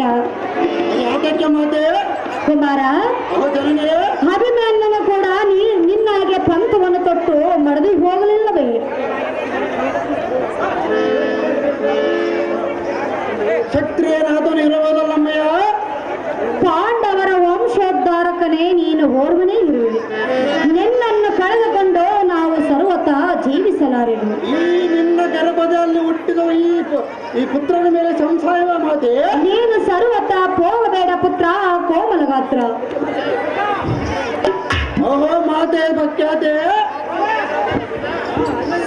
ಬೇಡ. ಯಾಕೆ ಮಾತೆ ಕುಮಾರ, ಅಭಿಮನ್ಯನು ಕೂಡ ನಿನ್ನಾಗೆ ಪಂಥವನ್ನು ತೊಟ್ಟು ಮಡದಿ ಹೋಗಲಿಲ್ಲವೇ? ಕ್ಷತ್ರಿಯನಾದನು ಇರುವುದಲ್ಲಮ್ಮಯ್ಯ. ಪಾಂಡವರ ವಂಶೋದ್ಧಾರಕನೇ ನೀನು ಓರ್ವನೇ ಇರುವೆ. ನಿನ್ನನ್ನು ಕಳೆದುಕೊಂಡು ನಾವು ಸರ್ವತಾ ಜೀವಿಸಲಾರೆನು. ಈ ನಿನ್ನ ಗರ್ಭದಲ್ಲಿ ಹುಟ್ಟಿದ ಈ ಪುತ್ರನ ಮೇಲೆ ಸಂಶಯವ ಮಾತೆ. ನೀನು ಸರ್ವತಾ ಹೋಗಬೇಡ ಪುತ್ರ ಕೋಮಲಗಾತ್ರ. ಓಹೋ ಮಾತೆ ಭಕ್ಯಾತೆ,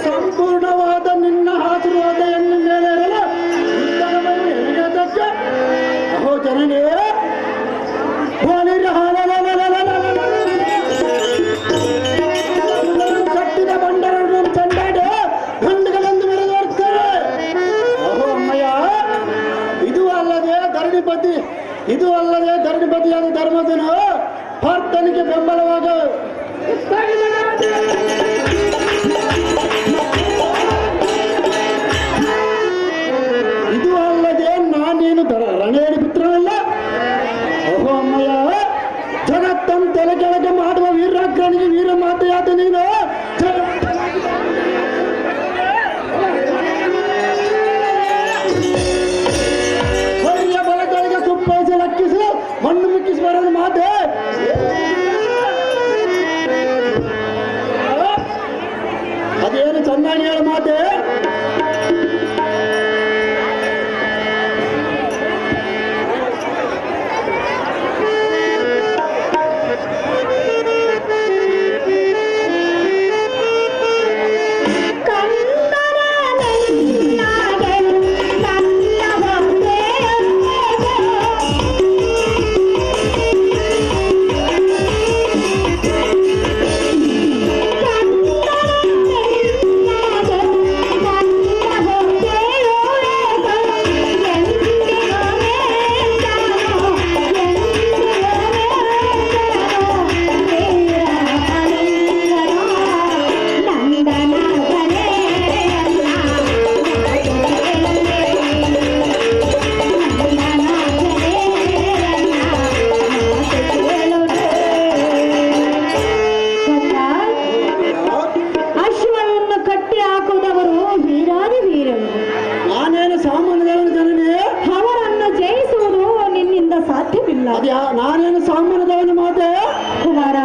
ಸಂಪೂರ್ಣವಾದ ನಿನ್ನ ಆಶೀರ್ವಾದ ಎನ್ನ ಮೇಲೆ ಇರಲು ಅಹೋ ಜನನೇ ಕಟ್ಟಿದ ಬಂಡರನ್ನು ಚಂಡಾಡಿ ಗಂಡುಗಳೆಂದು ಮೆರೆದೋರ್ತಾರೆ. ಅಹೋ ಅಮ್ಮಯ್ಯ, ಇದು ಅಲ್ಲದೆ ಧರಣಿಪತಿಯಾದ ಧರ್ಮಜನು ಪಾರ್ಥನಿಗೆ ಬೆಂಬಲವಾಗ ಇದು ಅಲ್ಲದೆ ನಾನೇನು ರಣೇಡಿ ಪುತ್ರನಲ್ಲ. ಅಹೋ ಅಮ್ಮಯ್ಯ, ಜಗತ್ತನ್ನು ತಲೆ ಕೆಳಗೆ ಮಾಡುವ ವೀರಾಗ್ರನಿಗೆ ವೀರ ಮಾತೆಯಾದ ನೀನು ಹೊಯ್ಯ ಬಲಗಳಿಗೆ ತುಪ್ಪಳಿಸಿ ಲಕ್ಕಿಸಿ ಮಣ್ಣು ಮುಕ್ಕಿಸಿ ಬರೋದು ಮಾತೆ. ಅದೇನು ಚೆನ್ನಾಗಿ ಹೇಳ ಮಾತೆ. ನಾನೇನು ಸಾಮಾನ್ಯದವನು ಮಾತೆ. ಕುಮಾರ,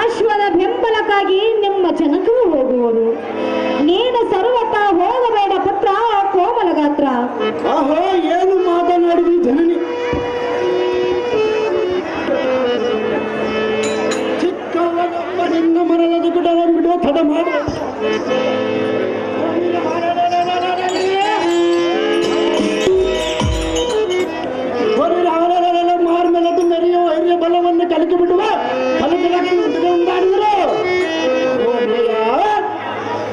ಅಶ್ವದ ಬೆಂಬಲಕ್ಕಾಗಿ ನಿಮ್ಮ ಜನಕರು ಹೋಗುವರು. ನೀನು ಸರ್ವತಾ ಹೋಗಬೇಡ ಪುತ್ರ ಕೋಮಲಗಾತ್ರ. ಆಹೋ, ಏನು ಮಾತನಾಡಿದ್ವಿ ಜನನಿ. ಚಿಕ್ಕವನೊಬ್ಬ ನಿನ್ನ ಮರದ ಬಿಡುವ ತಡ ಮಾಡ. ಮಾರ್ಮೇಲದು ಮೆರೆಯುವ ಹಿರಿಯ ಬಲವನ್ನು ಕಲಕಿ ಬಿಡುವ ಕಲಕಿಲಾಡಿದರು.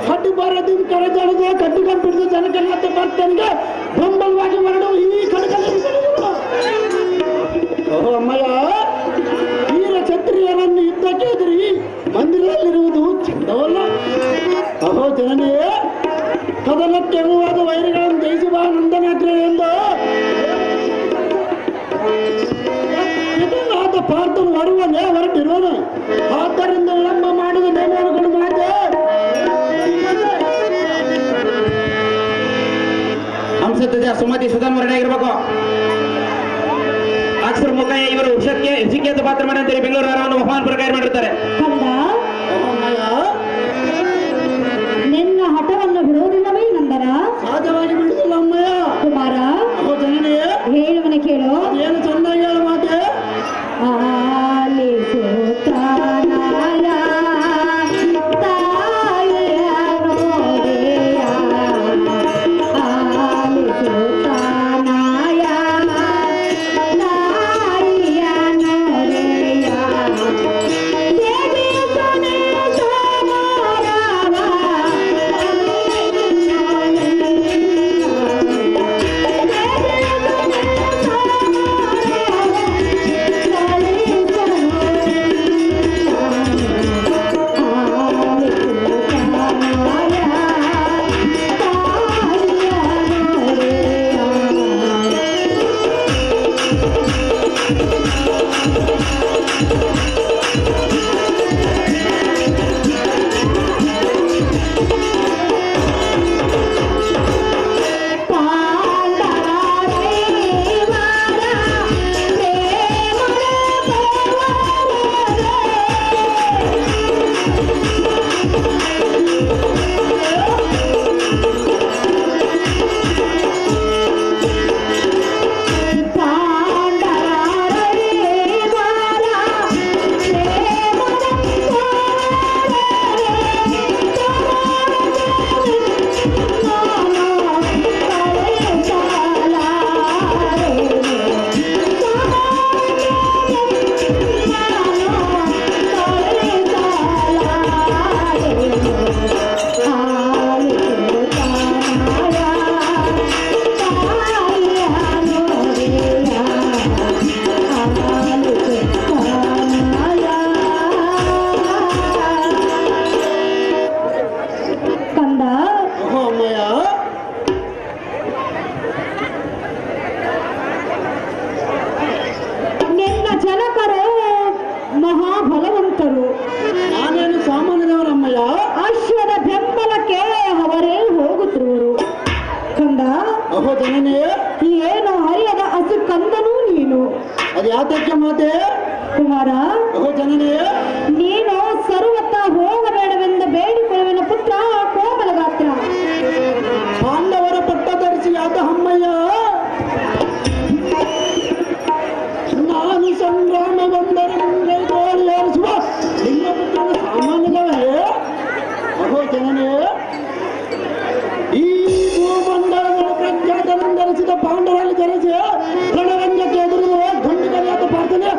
ಕಟ್ಟು ಬರದಿ ಕರೆದೊಡೆದು ಕಟ್ಟು ಕಂಪಿಡಿದು ಜನಕನಾಥ ಭಕ್ತನಿಗೆ ಬೆಂಬಲವಾಗಿ ಹೊರಡುವ ಈ ಕಡಕಲ್ಲಿ. ಓಹೋ ಅಮ್ಮಯ್ಯ, ವೀರ ಕ್ಷತ್ರಿಯರನ್ನು ಯುದ್ಧಕ್ಕೆ ಎದುರಿ ಮಂದಿರದಲ್ಲಿರುವುದು ಚಂದವಲ್ಲ. ಅಹೋ ಜನನೇ, ಕದನಕ್ಕೆರುವಾದ ವೈರಿಗಳನ್ನು ಜಯಿಸಿ ಬಾ ನಂದನಾಗ್ರೆ ಎಂದು ಇದನ್ನಾದ ಪಾರ್ಥನು ಹೊರುವನೇ ಹೊರಟಿರುವನು. ಆದ್ದರಿಂದ ವಿಳಂಬ ಮಾಡಿದ ನೇಮಗಳು ಮಾತೆ. ಹಂಸಧ್ವಜ ಸುಮತಿ ಸುಧನ್ ವರ್ಣೆ ಆಗಿರ್ಬೇಕು. ಅಕ್ಷರ ಮುಖಯ್ಯ ಇವರು ಶಿಕ್ಷಿತ ಪಾತ್ರ ಮಾಡಿ ಅಂತೇಳಿ ಬೆಂಗಳೂರು ನಗರವನ್ನು ಬಹುಮಾನ ಪ್ರಕಾರ ಮಾಡಿರ್ತಾರೆ. ನಿನ್ನ ಹಠವನ್ನು ಬಿಡುವುದಿಲ್ಲವೇ ನಂದರ? ಸಹಜವಾಗಿ ಬಿಡುವುದಿಲ್ಲ ಅಮ್ಮಯ್ಯ. ಕುಮಾರ, ಹೇಳುವನ ಕೇಳು. ಏನು ಚೆನ್ನಾಗಿ ಹೇಳ ಮಾತೆ. ಕಂದ ಅಹೋ ಜನನೇ, ಏನು ಹರಿಯದ ಹಸು ಕಂದನೂ ನೀನು ಅದು ಯಾತಕ್ಕೆ ಮಾತೆ? ಕುಮಾರ, ಅಹೋ ಜನನೇ, ನೀನು ಸರ್ವತ್ತ ಹೋಗಬೇಡವೆಂದು ಬೇಡಿಕೊಳ್ಳುವನ ಪುತ್ರ ಕೋಮಲ ಗಾತ್ರ. ಪಾಂಡವರ ಪಟ್ಟ ಧರಿಸಿ ಆದ ಅಮ್ಮಯ್ಯ, ನಾನು ಸಂಗ್ರಾಮ ಬಂದರೆ ಗೋಳಿ ಏರಿಸುವ ನಿಮ್ಮ ಪುತ್ರನ ಸಾಮಾನ್ಯವೇ? ಅಹೋ ಜನನೇ, ಈ ಭೂಮಂಡಲದ ಪ್ರಖ್ಯಾತನೆಂದರಿಸಿದ ಪಾಂಡವರಲ್ಲಿ ಧರಿಸಿ ರಣರಂಗಕ್ಕೆ ಎದುರಿದ ಗಂಡುಗರಿಯಾದ ಪ್ರಾರ್ಥನೆ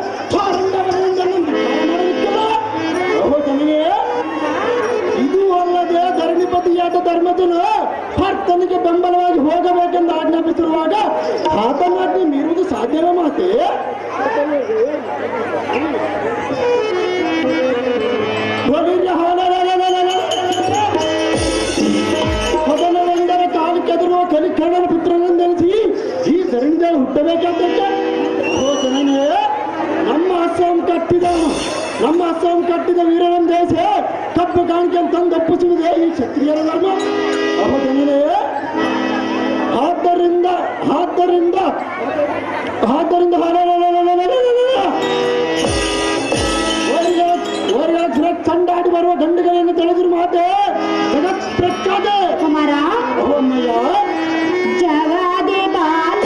ಅಹೋ ಜನನೇ, ಇದು ಅಲ್ಲದೆ ಧರಣಿಪತಿಯಾದ ಧರ್ಮಜನು ಭರ್ತನಿಗೆ ಬೆಂಬಲವಾಗಿ ಹೋಗಬೇಕೆಂದು ಆಜ್ಞಾಪಿಸಿರುವಾಗ ಆತನಾಜ್ಞೆ ಮೀರುವುದು ಸಾಧ್ಯವೇ ಮಾತೆ? ಮೊದಲನೆಂದರೆ ಕಾಲಕ್ಕೆದುರುವ ಕಲಿಕರ್ಣನ ಪುತ್ರನೆಂದೆನಿಸಿ ಈ ಧರಣಿದಲ್ಲಿ ಹುಟ್ಟಬೇಕಾದಕ್ಕೆ ಓ ಜನನೇ, ನಮ್ಮ ಅಸ್ಸಾಂ ಕಟ್ಟಿದ ವೀರನ ದೇಶ ಕಪ್ಪು ಕಾಣಿಕೆ ತಂದೊಪ್ಪಿಸುವುದೇ ಈ ಕ್ಷತ್ರಿಯರ ಧರ್ಮ. ಅವ ಜನನೇ, ಆದ್ದರಿಂದ ಚಂಡಾಡಿ ಬರುವ ಗಂಡುಗಳನ್ನು ತಿಳಿದ್ರು ಮಾತೆ ಜಗತ್ ಪ್ರಖ್ಯಾತ. ಕುಮಾರ, ಅಮ್ಮಯ್ಯ, ಜಗದೇ ಬಾಲ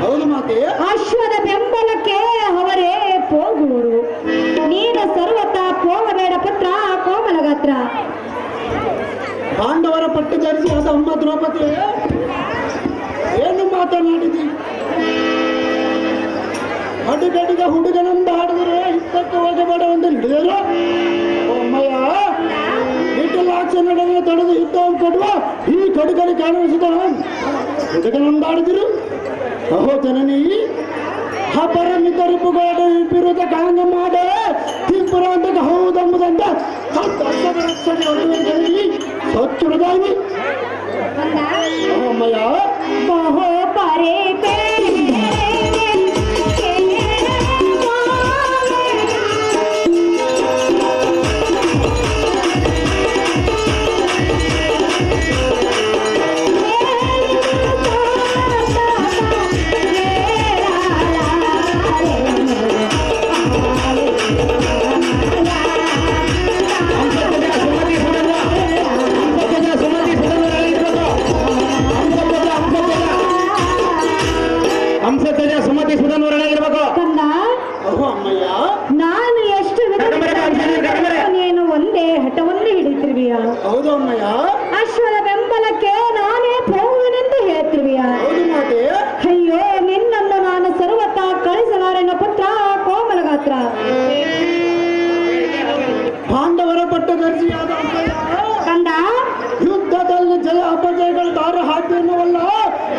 ಹೌದು ಮಾತೆ. ಅಶ್ವದ ಬೆಂಬಲಕ್ಕೆ ಅವರೇ ಹೋಗುವರು. ನೀನು ಸರ್ವತ ಹೋಗಬೇಡ ಪುತ್ರ ಕೋಮಲ ಗಾತ್ರ. ಪಾಂಡವರ ಪಟ್ಟು ಧರಿಸಿ ಆದ ಅಮ್ಮ ದ್ರೌಪದಿ ಏನು ಮಾತನಾಡಿದಿ? ಅಡುಗಡಿಗ ಹುಡುಗನಂದ ಹಾಡಿದರೆ ಇದ್ದಕ್ಕೆ ಹೋಗಬೇಡ ಎಂದು ಹಿಡಿದರು. ಅಮ್ಮಯ್ಯ, ಇಟ್ಟಲಾಕ್ಷ ನಡೆದ ತಡೆದು ಯುದ್ಧವನ್ನು ಕೊಡುವ ಈ ಕಡುಗಲಿ ಕಾಣಿಸಿದ ಹುಡುಗನಂದಾಡಿದರು. ಅಹೋ ಜನನಿ, ಅಪರಮಿತರಿಪುಗಳ ವಿರುದ್ಧ ಕಾಂಗ ಮಾಡೆ ತಿಂಪುರ ಅಂತ ಹೌದೆಂಬುದಂತ ಸ್ವಚ್ಛದಾಗಿ ಅಮ್ಮಯ್ಯ. ಬಹು ಪರೆ ಸುಮತಿ ಸುಧನ್ ವರ್ಣಗಿರ್ಬೇಕು. ಕಂದ, ಅಹೋ ಅಮ್ಮಯ್ಯ, ನಾನು ಎಷ್ಟು ನೀನು ಒಂದೇ ಹಠವನ್ನೇ ಹಿಡಿತಿರ್ವಿಯ. ಹೌದು ಅಮ್ಮಯ್ಯ, ಅಶ್ವದ ಬೆಂಬಲಕ್ಕೆ ನಾನೇ ಹೋಗುವೆನೆಂದು ಹೇಳ್ತಿರ್ವಿಯ. ಹೌದು ಮಾತೆ. ಅಯ್ಯೋ, ನಿನ್ನನ್ನು ನಾನು ಸರ್ವತ ಕಳಿಸಲಾರೆನ ಪುತ್ರ ಕೋಮಲ ಗಾತ್ರ. ಪಾಂಡವರ ಪಟ್ಟ ಧರಿಸಿಯಾದ ಅಮ್ಮಯ್ಯ, ಕಂದ, ಯುದ್ಧದಲ್ಲಿ ಜಯ ಅಪಜಯಗಳು ದಾರ ಹಾಕಿರುವಲ್ಲ,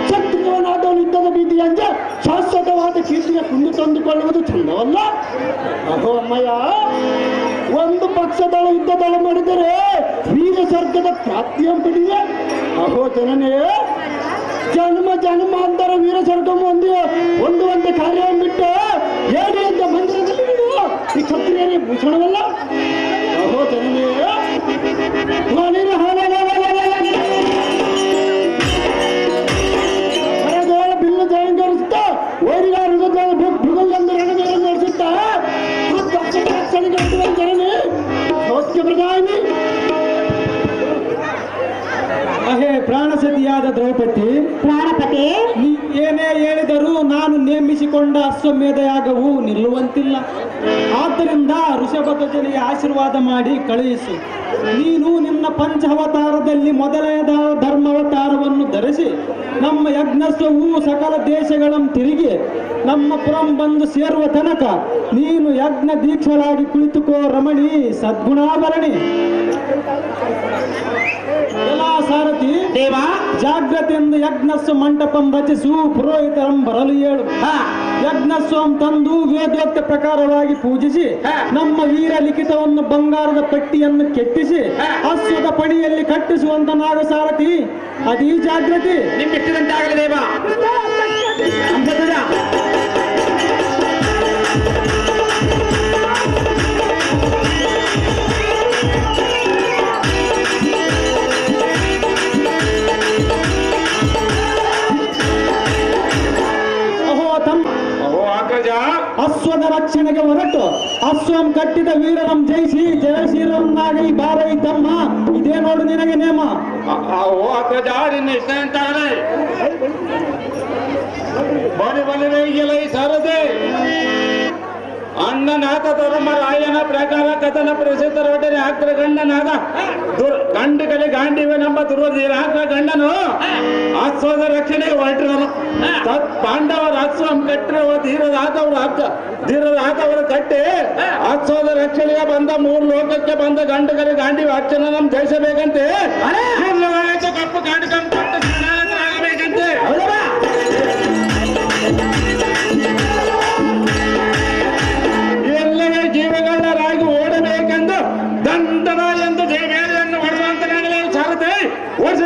ಕ್ಷತ್ರಿಯವನಾದವನು ಯುದ್ಧದ ಬೀದಿಯಂತೆ ಶಾಶ್ವತವಾದ ಕೀರ್ತಿಗೆ ಕುಂದು ತಂದುಕೊಳ್ಳುವುದು ಚಂದವಲ್ಲ. ಅಹೋ ಅಮ್ಮಯ್ಯ, ಒಂದು ಪಕ್ಷದಳ ಯುದ್ಧದಳ ಮಾಡಿದರೆ ವೀರ ಸ್ವರ್ಗದ ಪ್ರಾಪ್ತಿಯಂಪಿಡಿದೆ. ಅಹೋ ಜನನೇ, ಜನ್ಮಾಂತರ ವೀರ ಸ್ವರ್ಗ ಹೊಂದುವಂತೆ ಕಾರ್ಯವನ್ನು ಬಿಟ್ಟು ಹೇಳಿ ಅಂತ ಮಂದಿರದಲ್ಲಿ ಈ ಕ್ಷತ್ರಿಯರೇ ಭೂಷಣವಲ್ಲ. ಅಹೋ ಜನನೇ, ಬಿಲ್ಲು ಜಯಂಕರಿಸುತ್ತ ಓರಿಗಾರ ಮೃಗಂದು ರಣಗಳನ್ನು ನಡೆಸುತ್ತಾ ಜನನೇ ಸೌಖ್ಯ ಪ್ರಧಾನಿ. ಅಹೇ ಪ್ರಾಣಸತಿಯಾದ ದ್ರೌಪದಿ, ಪ್ರಾಣಪತಿ, ನೀ ಏನೇ ಹೇಳಿದರೂ ನಾನು ನೇಮಿಸಿಕೊಂಡ ಅಶ್ವಮೇಧ ಯಾಗವು ನಿಲ್ಲುವಂತಿಲ್ಲ. ಆದ್ದರಿಂದ ಋಷಭಧ್ವಜನಿಗೆ ಆಶೀರ್ವಾದ ಮಾಡಿ ಕಳುಹಿಸು. ನೀನು ನಿನ್ನ ಪಂಚಾವತಾರದಲ್ಲಿ ಮೊದಲನೆಯದ ಧರ್ಮಾವತಾರವನ್ನು ಧರಿಸಿ ನಮ್ಮ ಯಜ್ಞಸ್ವವು ಸಕಲ ದೇಶಗಳನ್ನು ತಿರುಗಿ ನಮ್ಮ ಪುರಂ ಬಂದು ಸೇರುವ ತನಕ ನೀನು ಯಜ್ಞ ದೀಕ್ಷರಾಗಿ ಕುಳಿತುಕೋ ರಮಣಿ ಸದ್ಗುಣಾಭರಣಿ. ಎಲ್ಲ ಸಾರಥಿ ದೇವ ಜಾಗ್ರತೆಯಿಂದ ಯಜ್ಞಸ್ವ ಮಂಟಪಂ ರಚಿಸು, ಪುರೋಹಿತರಂ ಬರಲು ಹೇಳು. ಯಜ್ಞಸ್ವಂ ತಂದು ವೇದೋಕ್ತ ಪ್ರಕಾರವಾಗಿ ಪೂಜಿಸಿ ನಮ್ಮ ವೀರ ಲಿಖಿತವನ್ನು ಬಂಗಾರದ ಪಟ್ಟಿಯನ್ನು ಕೆತ್ತಿಸಿ ಅಶ್ವದ ಪಣಿಯಲ್ಲಿ ಕಟ್ಟಿಸುವಂತ ನಾಗ ಸಾರಥಿ ಅದೀ ಜಾಗೃತಿ. ನಿಮ್ಮಿಷ್ಟದಂತೆ ಆಗಲಿ ದೇವ. ಅಶ್ವದ ರಕ್ಷಣೆಗೆ ಹೊರಟು ಅಶ್ವಂ ಕಟ್ಟಿದ ವೀರರಂ ಜಯಿಸಿ ಜಯಶೀಲನಾಗಿ ಬಾರೈ ತಮ್ಮ. ಇದೇ ನೋಡು ನಿನಗೆ ನೇಮ. ಬಲಿ ಬಲಿರೈ ಸಾರದೆ ಅಣ್ಣನಾಥ ಧರ್ಮರಾಯನ ಪ್ರಕಾರ ಕಥನ ಪ್ರಸಿದ್ಧರೊಡನೆ ಹಾಕ್ರ ಗಂಡನಾದ ಗಂಡು ಕಲೆ ಗಾಂಡಿವೆ ನಮ್ಮ ದುರ್ವಧೀರ ಹಾಕ್ರ ಗಂಡನು ಅಶ್ವದ ರಕ್ಷಣೆಗೆ ಹೊರಟಿರನು. ಪಾಂಡವರ ಅಶ್ವಂ ಕಟ್ಟಿರುವ ಧೀರದ ಹಾಕವರು ಕಟ್ಟಿ ಅಶ್ವದ ರಕ್ಷಣೆಗೆ ಬಂದ 3 ಲೋಕಕ್ಕೆ ಬಂದ ಗಂಡು ಕಲೆ ಗಾಂಡಿವೆ ಅರ್ಚನ ನಮ್ ಜಯಿಸಬೇಕಂತೆ. ಕಪ್ಪು ಗಾಂಡಿ ಆಗಬೇಕಂತೆ. ಎಲ್ಲವೇ ಜೀವಗಳ್ಳರಾಗಿ ಓಡಬೇಕೆಂದು ದಂಡನ ಎಂದು ಜಯಮೇಲೆಯನ್ನು ಹೊಡೆದಂತ ನನಗೆ ಸಾರಥಿ ವರ್ಷ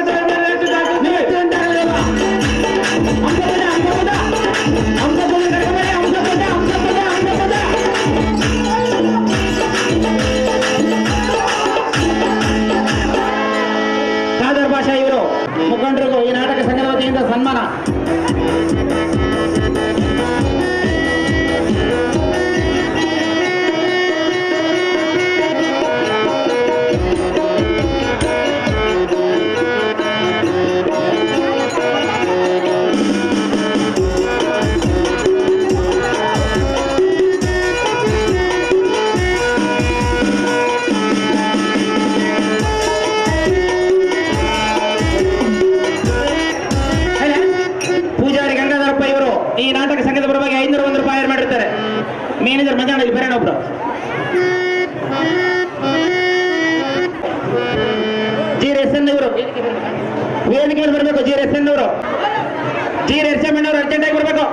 ಖಾದರ್ ಭಾಷಾ ಇವರು ಮುಖಂಡರಿಗೂ ಈ ನಾಟಕ ಸಂಘದ ವತಿಯಿಂದ ಸನ್ಮಾನ. ಈ ನಾಟಕ ಸಂಘದ ಪರವಾಗಿ 501 ರೂಪಾಯಿ ಮಾಡಿರ್ತಾರೆ. ಮ್ಯಾನೇಜರ್ ಮಧ್ಯಾಹ್ನ ಇಲ್ಲಿ ಬರೋಣ ಒಬ್ರು. ಜಿ.ಎಸ್.ಎನ್ ಅವರು ವೇದಿಕೆ ಮೇಲೆ ಬರಬೇಕು. ಜಿ.ಎಸ್.ಎನ್ ಅವರು ಜಿ.ಎಸ್.ಎನ್ ಅವರು ಅರ್ಜೆಂಟ್ ಆಗಿ ಬರಬೇಕು.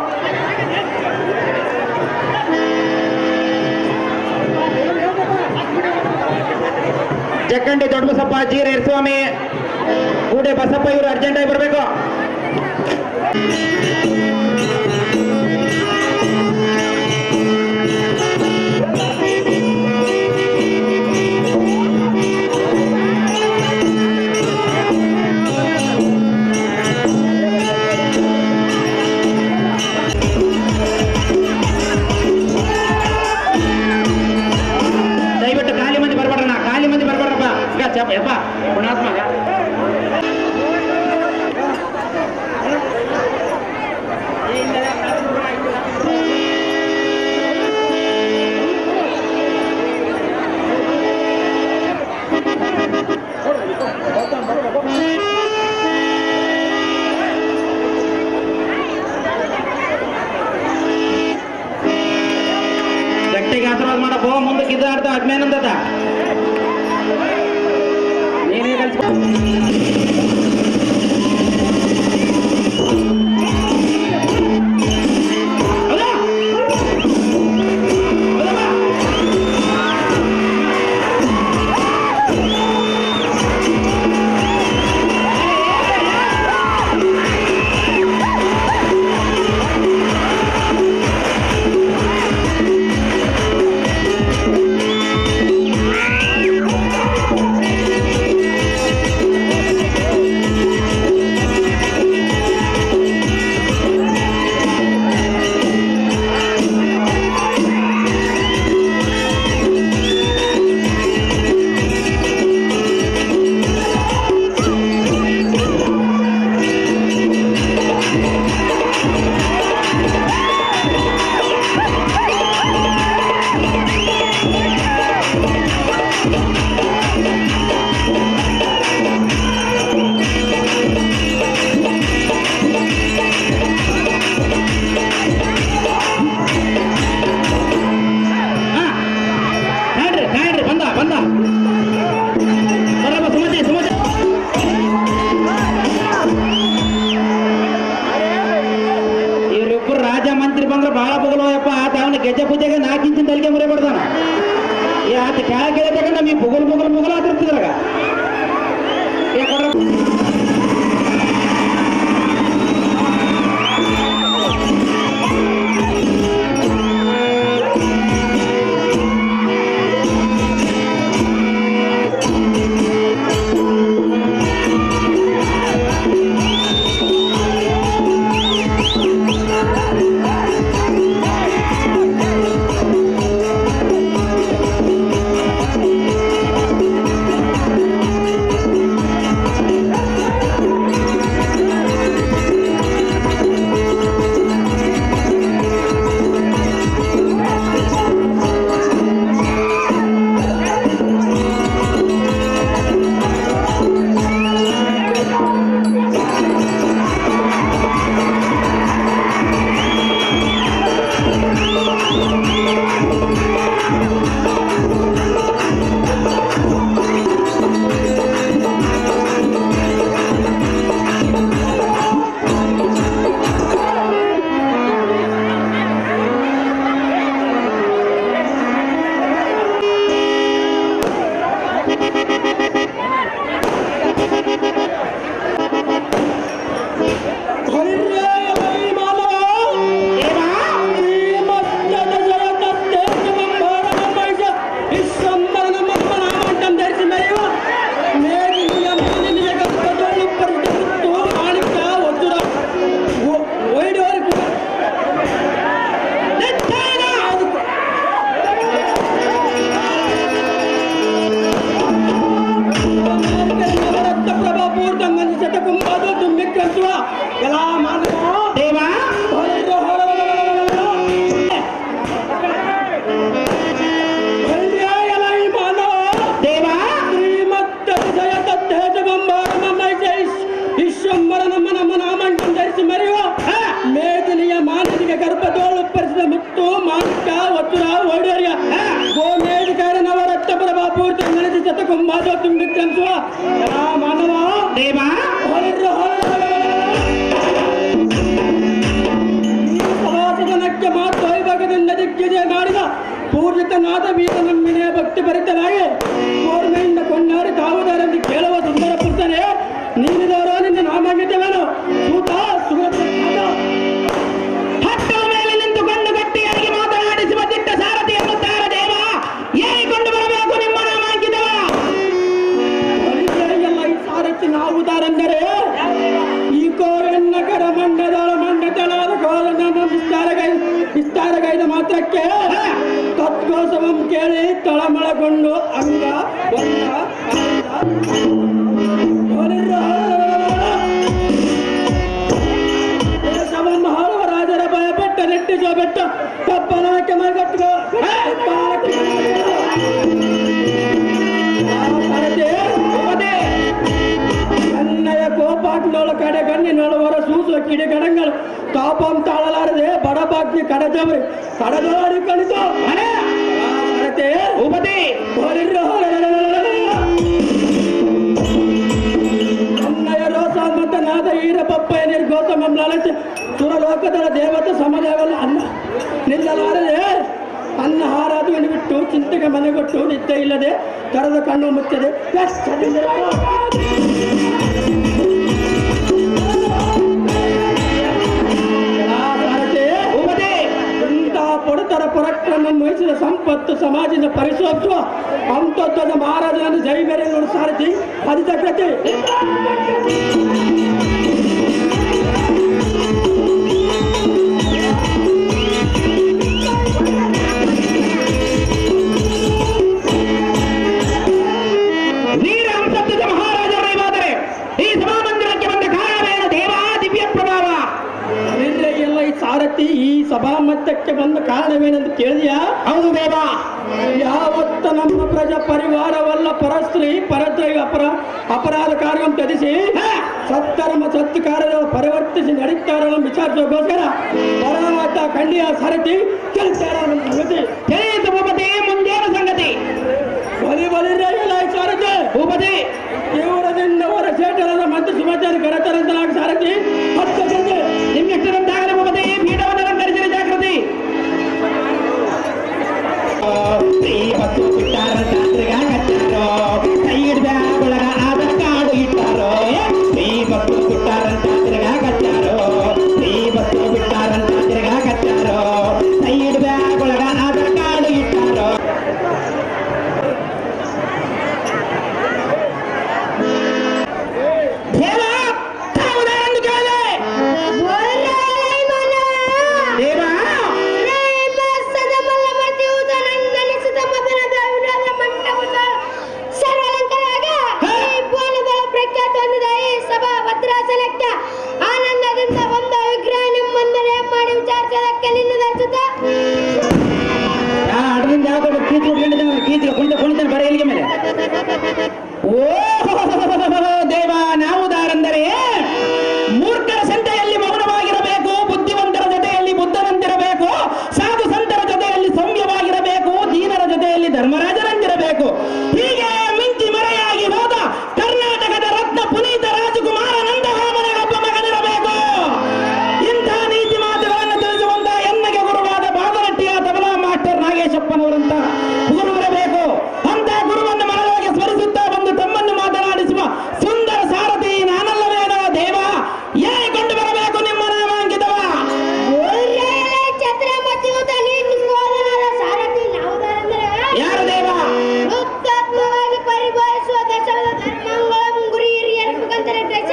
ಜಕ್ಕಂಡಿ ದೊಡ್ಡ ಬಸಪ್ಪ, ಜಿ.ಎಸ್.ಸ್ವಾಮಿ, ಗೂಡೆ ಬಸಪ್ಪ ಇವರು ಅರ್ಜೆಂಟ್ ಆಗಿ ಬರಬೇಕು. ದಯವಿಟ್ಟು ಖಾಲಿ ಮಂದಿ ಬರ್ಬೇಡ್ರಣ್ಣ, ಖಾಲಿ ಮಂದಿ ಬರ್ಬೇಡ್ರಪ್ಪ. ಯಪ್ಪ ಪುಣಾತ್ಮ ಗಟ್ಟಿಗೆ ಆಶೀರ್ವಾದ ಮಾಡಪ್ಪ. ಮುಂದಕ್ಕೆ ಇದು ಅರ್ಥ ಅಜ್ಞಾನಂದದ ನೀನೇ ಕಲ್ಸ್ಕೊ. ಗೆಜ್ಜೆ ಪೂಜೆಗೆ 4 ಇಂಚಿನ ತಲೆಗೆ ಮುರೆ ಬಿಡ್ದಾನ ಆತ ಕೆಳಗೆ ಕೇಳಿದಾಗ ನಮಗೆ ಮುಗಲ್ ಆತಿರ್ತಿದ್ರಾಗ ಪೂರ್ಜಿತನಾದ ವೀರ ನಮ್ಮಿನೇ ಭಕ್ತಿ ಭರಿತನಾಗಿ ಕೋರ್ಮೆಯಿಂದ ಕೊಂಡಾಡಿ ತಾವುದಾರೆಂದು ಕೇಳುವ ಸುಂದರ ಪುರುಷನೇ ನೀನಿದವರೋ ನಿನ್ನ ನಾಮಾಗಿದ್ದೇವೇನು ಸೂತ ಹತ್ತು ಮೇಲೆ ನಿಂತುಕೊಂಡು ಗಟ್ಟಿಯಾಗಿ ಮಾತನಾಡಿಸುವ ದಿಟ್ಟ ಸಾರಥಿ ಎನ್ನುತ್ತಾರ ದೇವ ಏರಿಕೊಂಡು ಬರಬೇಕು ನಿಮ್ಮ ನಾಮಾಂಕಿತವ ಎಲ್ಲ ಈ ಸಾರಥಿ ನಾವುದಾರೆಂದರೆ ಈ ಕೋರೆನ್ನ ಕರ ಮಂಡತಳಾದ ಕೋಲ ನಮ್ಮ ವಿಸ್ತಾರಗೈದ ಮಾತ್ರಕ್ಕೆ ತತ್ಕೋಸವಂ ಕೇಳಿ ತಳಮಳಗೊಂಡು ಅಂಗ ದೇಶವನ್ನು ಆಳುವ ರಾಜರ ಭಯಪಟ್ಟ ನೆಟ್ಟಿಸುವ ಬೆಟ್ಟ ಕಪ್ಪನಾಕೆ ಮಗಟ್ಟುವ ಕನ್ನಯ ಕೋಪಾಗ್ನೋಳ ಕಡೆ ಗಣ್ಣಿನೋಳ ಹೊರ ಸೂಸುವ ಕಿಡಿಗಡಗಳು ತಾಪಂ ತಾಳಲಾರದೆ ಬಡಬಾಗ್ನಿ ಕಡಜವ್ರಿ ಕಡದೋಡಿ ಕಳಿಸು ಉಪತಿ ಕನ್ನಯ ರೋಸಾಮತನಾದ ಈರ ಪಪ್ಪಯ್ಯ ನಿರ್ಗೋತಮಂ ಲಲಚ ಸುರಲೋಕದ ದೇವತೆ ಸಮದೇವಲ್ಲ ಅನ್ನ ನಿಲ್ಲಲಾರದೆ ಅನ್ನ ಹಾರಾದುವನ್ನು ಬಿಟ್ಟು ಚಿಂತೆಗೆ ಮನೆಗೊಟ್ಟು ನಿದ್ದೆ ಇಲ್ಲದೆ ಕರೆದ ಕಣ್ಣು ಮುಚ್ಚದೆ ಪೊಡತರ ಪರಾಕ್ರಮ ವಹಿಸಿದ ಸಂಪತ್ತು ಸಮಾಜದ ಪರಿಶೋಧಿಸುವ ಅಂತತ್ವದ ಮಹಾರಾಜನನ್ನು ಜೈಬೇರೆ ನೋಡಿ ಸಾರಥಿ ಅಧಿಚಕ್ರತೆ ವೀರ ಅಂತತ್ವದ ಮಹಾರಾಜರೇ ಈ ಸಭಾಮಂದಿರಕ್ಕೆ ಬಂದ ಕಾರಣವೇನು ದೇವ ದಿವ್ಯ ಪ್ರಭಾವ ಎಲ್ಲ ಈ ಸಾರಥಿ ಈ ಸಭಾಮಂದಿರಕ್ಕೆ ಬಂದ ಕಾರಣವೇನೆಂದು ಕೇಳಿದ್ಯಾ? ಹೌದು ದೇವ ಯಾವತ್ತ ನಮ್ಮ ಪ್ರಜಾ ಪರಿವಾರವಲ್ಲ ಪರಸ್ತ್ರೀ ಪರದ್ರೈವ ಅಪರಾಧ ಕಾರ್ಯವನ್ನು ತ್ಯಜಿಸಿ ಸತ್ತರ್ಮ ಸತ್ಕಾರ್ಯ ಪರಿವರ್ತಿಸಿ ನಡೀತಾರ ವಿಚಾರಿಸೋಗೋಸ್ಕರ ಪರಮಾತ ಖಂಡಿಯ ಸಾರಥಿ ಸಂಗತಿ ತಿಳಿಯಿತು ಭೂಪತಿ, ಮುಂದೇನು ಸಂಗತಿ? ಸಾರಥಿ ಭೂಪತಿ, ದೇವರದಿಂದ ಹೊರ ಸೇಟರದ ಮಂತ್ರಿ ಸುಮಾಚಾರ ಕರತರಂತನಾಗ ಸಾರಥಿ 10 ಗಂಟೆ ನಿಮ್ಮೆಷ್ಟರಂತಾಗಲಿ ಭೂಪತಿ, ಪೀಠವನ್ನು ಅಲಂಕರಿಸಿದ ಜಾಗೃತಿ. ಇವತ್ತು ಬಿಟ್ಟಾರ ಜಾತ್ರೆಗ ಕಟ್ಟಾರೋ, ಕೈ ಹಿಡ್ದ್ಯಾಗೊಳಗ ಆಧಾರ್ ಕಾರ್ಡ್ ಇಟ್ಟಾರೋ. ಇವತ್ತು ಬಿಟ್ಟಾರ ಜಾತ್ರೆಗ ಕಟ್ಟಾರೋ, ಇವತ್ತು ಬಿಟ್ಟಾರ ಜಾತ್ರೆಗ ಕಟ್ಟಾರೋ, ಕೈ ಹಿಡ್ದ್ಯಾಗೊಳಗ ಆಧಾರ್ ಕಾರ್ಡ್ ಇಟ್ಟಾರೋ. ದೇವ ತಾವುದಾರೆಂದು ಕೇಳಿದೆ. ದೇವ ಆನಂದದಿಂದ ಒಂದು ವಿಗ್ರಹ ನಿಮ್ಮಂದರೆ ಮಾಡಿ ವಿಚಾರಿಸೋದಕ್ಕೆ ನಿನ್ನ ಅಡದಿಂದ ಯಾವ್ದು ಕೀಚು ಕುಣಿತಾನೆ ಬರ ಎಲ್ಲಿಗೆ ಮೇಲೆ. ಓ ದೇವ, ನಾವುದಾರೆಂದರೆ ಮೂರ್ಖರ ಸಂತೆಯಲ್ಲಿ ಮೌನವಾಗಿರಬೇಕು, ಬುದ್ಧಿವಂತರ ಜೊತೆಯಲ್ಲಿ ಬುದ್ಧವಂತಿರಬೇಕು, ಸಾಧು ಸಂತರ ಜೊತೆಯಲ್ಲಿ ಸೌಮ್ಯವಾಗಿರಬೇಕು, ದೀನರ ಜೊತೆಯಲ್ಲಿ ಧರ್ಮರಾಜರಂತಿರಬೇಕು. ಹೀಗೆ ಮಿಂಚಿ ಮರೆಯಾಗಿ ಹೋದ ಕರ್ನಾಟಕದ ರತ್ನ ಪುನೀತ ರಾಜಕುಮಾರನಂತಹ ಮನೆಗೊಬ್ಬ ಮಗನಿರಬೇಕು. ಇಂಥ ನೀತಿ ಮಾತುಗಳನ್ನು ತಿಳಿಸುವಂತ ಎನ್ನಗೆ ಗುರುವಾದ ಬಾದರಟ್ಟಿಯ ತಬಲಾ ಮಾಸ್ಟರ್ ನಾಗೇಶಪ್ಪನವರಂತ ಗುರುವಿರಬೇಕು. ಅಂತ ಗುರುವನ್ನು ಮನದೊಳಗೆ ಸ್ಮರಿಸುತ್ತಾ ಬಂದು ತಮ್ಮನ್ನು ಮಾತನಾಡಿಸುವ ಸುಂದರ ಸಾರಥಿ ನಾನಲ್ಲವೇನೋ ದೇವ, ಕೊಂಡು ಬರಬೇಕು ನಿಮ್ಮ ನಾಮಾಂಕಿತವ. ಸಾರಥಿ ಯಾವುದೆಂದರೆ ಯಾರು ದೇವ? ಮುಕ್ತತ್ವವಾಗಿ ಪರಿಭಾವಿಸುವ ದಶದ ಧರ್ಮಗಳ ಗುರಿ ಹಿರಿಯರ ಮುಖಾಂತರ ದಶ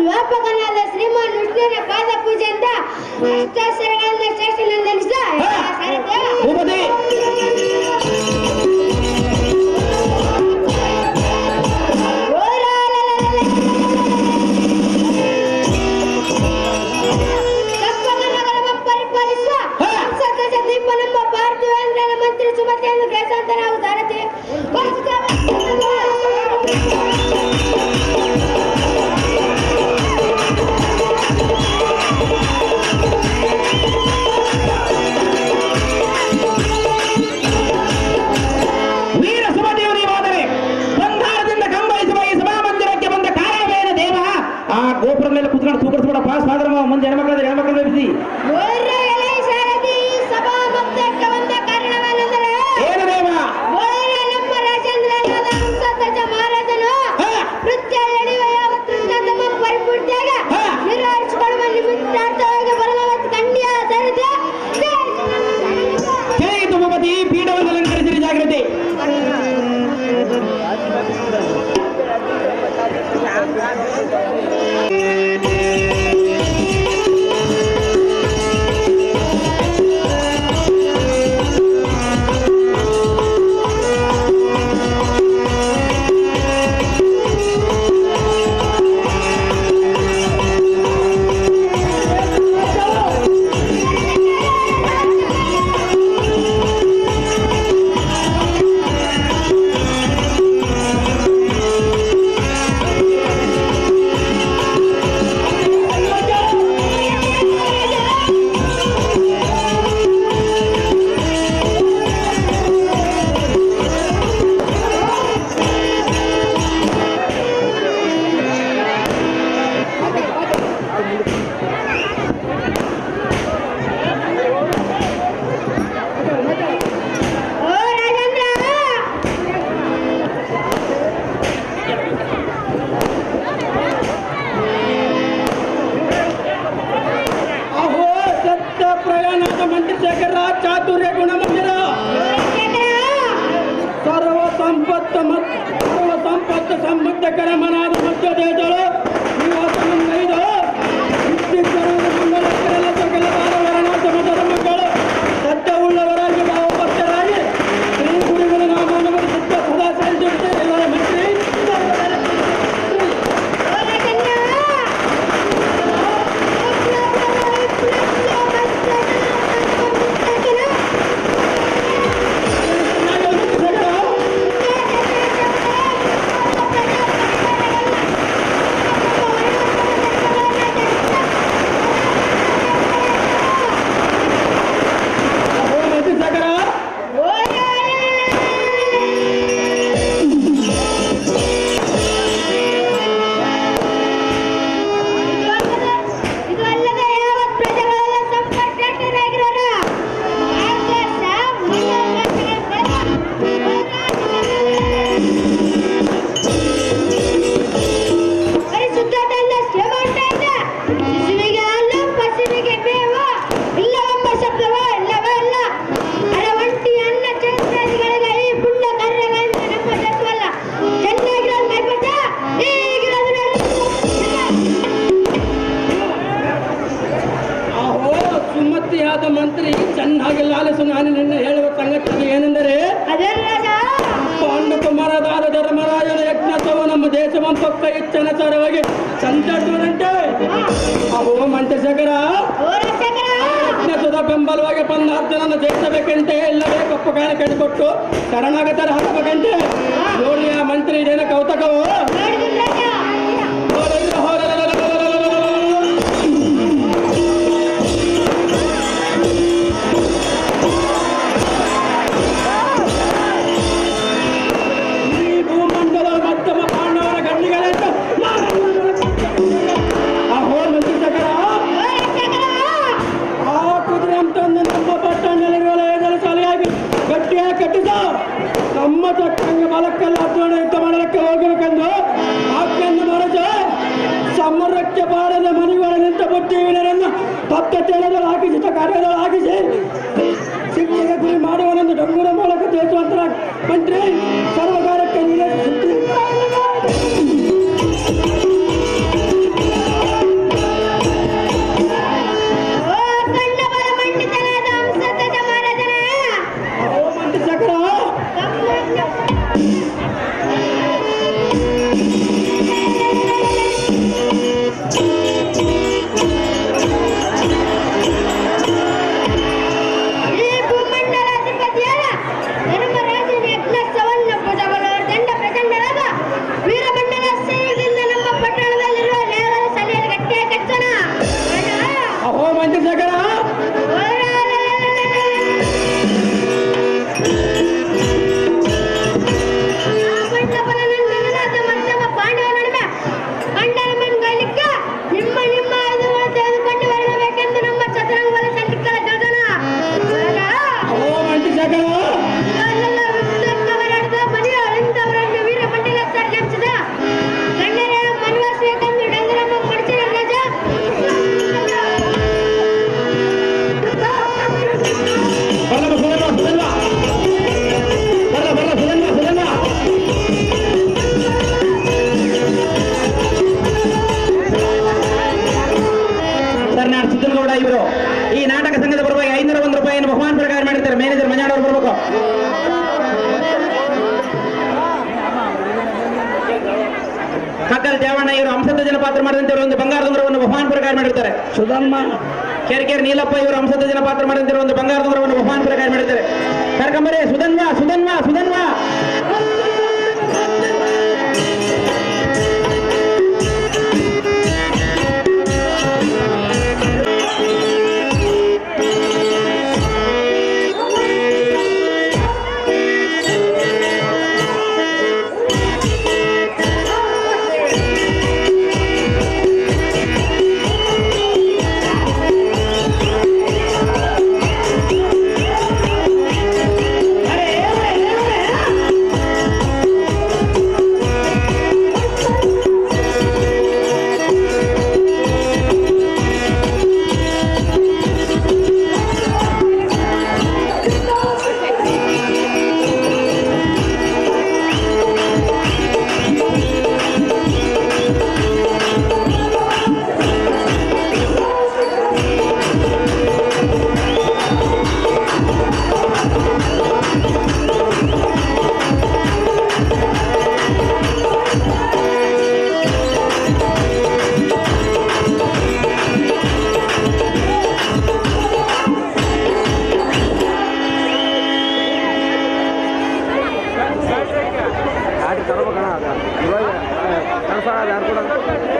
ವ್ಯಾಪಕನಾದ ಶ್ರೀಮಾನ್ ವಿಷ್ಣುವಿನ ಪಾದ ಪೂಜೆ ಅಂತ ಅಷ್ಟಾಕ್ಷರಗಳಿಂದ ಶ್ರೇಷ್ಠನೆಂದೆನಿಸಿದ ಭೂಪತಿ, ಪರಿಪಾಲಿಸುವ ದೀಪ ನಮ್ಮ ಭಾರತೀಯ ಮಂತ್ರಿ ಸುಮತಿಯನ್ನು ದೇಶಾಂತರಾಗುವ ಸಾರಥಿ ವೀರ ಸುಮದೇವರಿವಾದರೆ ಬಂಧಾರದಿಂದ ಕಂಬಳಿಸುವ ಈ ಸಭಾಮಂದಿರಕ್ಕೆ ಬಂದ ಕಾರಣವೇನು ದೇವ? ಆ ಗೋಪುರದ ಮೇಲೆ ಕುತ್ಕೊಂಡು ತೂಕಡಿಸ್ಬಿಡ ಪಾಸ್ ಆದ್ರೆ ಮುಂದೆ ಹೆಣ್ಮಕ್ಳು ಬಿಸಿ. ಸಾರಥಿ ಸಭಾ ಮಧ್ಯಕ್ಕೆ ಬಂದ ಕಾರಣವೇನೆಂದರೆ ಏನು ದೇವ? ನಮ್ಮ ರಾಜೇಂದ್ರನಾದ ಹಂಸಧ್ವಜ ಮಹಾರಾಜನು ನೃತ್ಯ ಎಳೆಯುವ ಯಾವತ್ತರಿಂದ ತಮ್ಮ ಪರಿಪೂರ್ತಿಯಾಗ ನಿರ್ವಹಿಸಿಕೊಳ್ಳುವ ನಿಮಿತ್ತಾರ್ಥವಾಗಿ ಬರಲವತ್ತು ಖಂಡಿಯ ಸಾರಥಿ ತಿಳಿಯಿತು ಭೂಪತಿ, ಪೀಠವನ್ನು ಅಲಂಕರಿಸಿದ ಜಾಗೃತಿ. ಚಾತುರ್ಯ ಗುಣಮಂದಿರ ಸರ್ವ ಸಂಪತ್ತು ಸಂಬಂಧಕರ ಮನಾದ ಮಧ್ಯ ದೇಶಗಳು ನಿವಾಸವನ್ನೈದು ಮಕ್ಕಳು ಸತ್ಯವುಳ್ಳವರಾಗಿ ಭಾವಭಕ್ತರಾಗಿ ಶ್ರೀ ಗುರುಗಳ ನಾಮವನ್ನು ಸತ್ಯ ಸದಾ ಸಲ್ಲಿಸುತ್ತೆ ಎಲ್ಲರ ಮಂತ್ರಿ ಚಕ್ರವರ್ತಿಯಾದ ಮಂತ್ರಿ ಚೆನ್ನಾಗಿ ಲಾಲಿಸು. ನಾನು ನಿನ್ನ ಹೇಳುವ ಸಂಗತಿ ಏನೆಂದರೆ, ಅದೇ ರಾಜ ಪಾಂಡುಕುಮಾರದಾದ ಧರ್ಮರಾಜನ ಯಜ್ಞೋತ್ಸವ ನಮ್ಮ ದೇಶವಂತೊಕ್ಕ ಇಚ್ಛನ ಸರವಾಗಿ ಸಂಚರಿಸುವಂತೆ ಅಹೋ ಮಂತ್ರಿಶೇಖರ ಯಜ್ಞೋತ್ಸವದ ಬೆಂಬಲವಾಗಿ ಬಂದ ಅರ್ಜುನನ್ನು ಜಯಿಸಬೇಕಂತೆ, ಇಲ್ಲವೇ ಕಪ್ಪು ಕಾಲ ಕೆಟ್ಟುಕೊಟ್ಟು ಶರಣಾಗತರ ಹಾಕಬೇಕಂತೆ. ನೋಡಿ ಆ ಮಂತ್ರಿ ಇದೇನ ಕೌತಕವು. ನಮ್ಮ ಚಕ್ಕಂಗೆ ಬಲಕ್ಕೆಲ್ಲ ಹತ್ತೋಣ ಯುದ್ಧ ಮಾಡಲಿಕ್ಕೆ ಹೋಗಬೇಕೆಂದು ಆಜ್ಞೆಯನ್ನು ಮರೆತು ಸಮರಕ್ಕೆ ಬಾರದ ಮನೆಗಳ ನಿಂತ ಬುದ್ಧಿವೀರರನ್ನು ತಪ್ಪ ತೆಳೆದಲ್ಲಿ ಹಾಕಿಸಿ ಕಾರ್ಯದಲ್ಲಿ ಹಾಕಿಸಿ ಶಿಕ್ಷೆಗೆ ಗುರಿ ಮಾಡುವನೆಂದು ಡಂಗುರ ಮೂಲಕ ತಿಳಿಸುವಂತ ಮಂತ್ರಿ ಸರ್ವಕಾರಕ್ಕೆ ಇವರು ಈ ನಾಟಕ ಸಂಘದ ಪರವಾಗಿ 501 ರೂಪಾಯಿಯನ್ನು ಬಹುಮಾನ ಪ್ರಕಾರ ಮಾಡಿರ್ತಾರೆ. ಮ್ಯಾನೇಜರ್ ಮಂಜಾಡವ್ರು ಬರಬೇಕು. ಕಕ್ಕಲ್ ದೇವಣ್ಣ ಇವರು ಹಂಸದ ಜನ ಪಾತ್ರ ಮಾಡಿದಂತೆ ಒಂದು ಬಂಗಾರದ ಉಂಗುರವನ್ನು ಬಹುಮಾನ ಪ್ರಕಾರ ಮಾಡಿರ್ತಾರೆ. ಸುಧನ್ಮ ಕೆರೆಕೆರೆ ನೀಲಪ್ಪ ಇವರು ಹಂಸದ ಜನ ಪಾತ್ರ ಮಾಡಿದಂತೆ ಒಂದು ಬಂಗಾರದ ಉಂಗುರವನ್ನು ಬಹುಮಾನ ಪ್ರಕಾರ ಮಾಡಿರ್ತಾರೆ. ಕರ್ಕೊಂಬರೇ ಸುಧನ್ವಾ ಸುಧನ್ವಾ ಸುಧನ್ವಾ.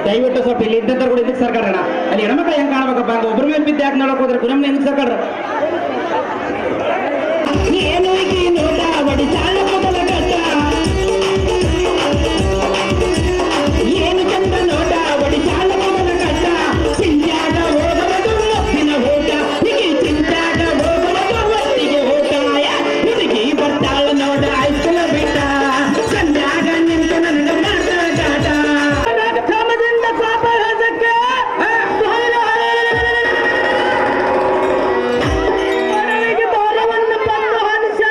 ದಯವಿಟ್ಟು ಸ್ವಲ್ಪ ಇಲ್ಲಿ ಇದ್ದಂತ ಕೂಡ ಇದಕ್ಕೆ ಸರ್ಕಾರಣ ಅಲ್ಲಿ ಹೆಣ್ಮಕ್ಳು ಹೆಂಗ್ ಕಾಣಬೇಕಪ್ಪ ಅಂತ ಒಬ್ಬರ ಮೇಲೆ ಬಿದ್ದು ಯಾಕೆ ನೋಡಕ್ ಹೋದ್ರೆ ಗುರಮ್ನ ಏನಕ್ಕೆ ಸರ್ಕಾರ ಏನು ನೋಡ ಬಡಿ ಚಾಲ ಮೊದಲ ಕಟ್ಟ ಏನು ಚಂದ ನೋಡ ಬಡಿ ಚಾಲ ಮೊದಲ ಕಟ್ಟ ಚಿಂತ್ಯಾಗ ಹೋಗಬಹುದು ಒಪ್ಪಿನ ಊಟ ಹೀಗೆ ಚಿಂತ್ಯಾಗ ಹೋಗಬಹುದು ಒತ್ತಿಗೆ ಊಟ ಹುಡುಗಿ ಬರ್ತಾಳ ನೋಡ ಐಸ್ಕೂಲ ಬಿಟ್ಟ ಸಂಧ್ಯಾಗ ನಿಂತ ನನಗ ಮಾಡ್ತಾಳ ಕಾಟ ಭಾರವನ್ನು ಬಂದು ಹನಿಸ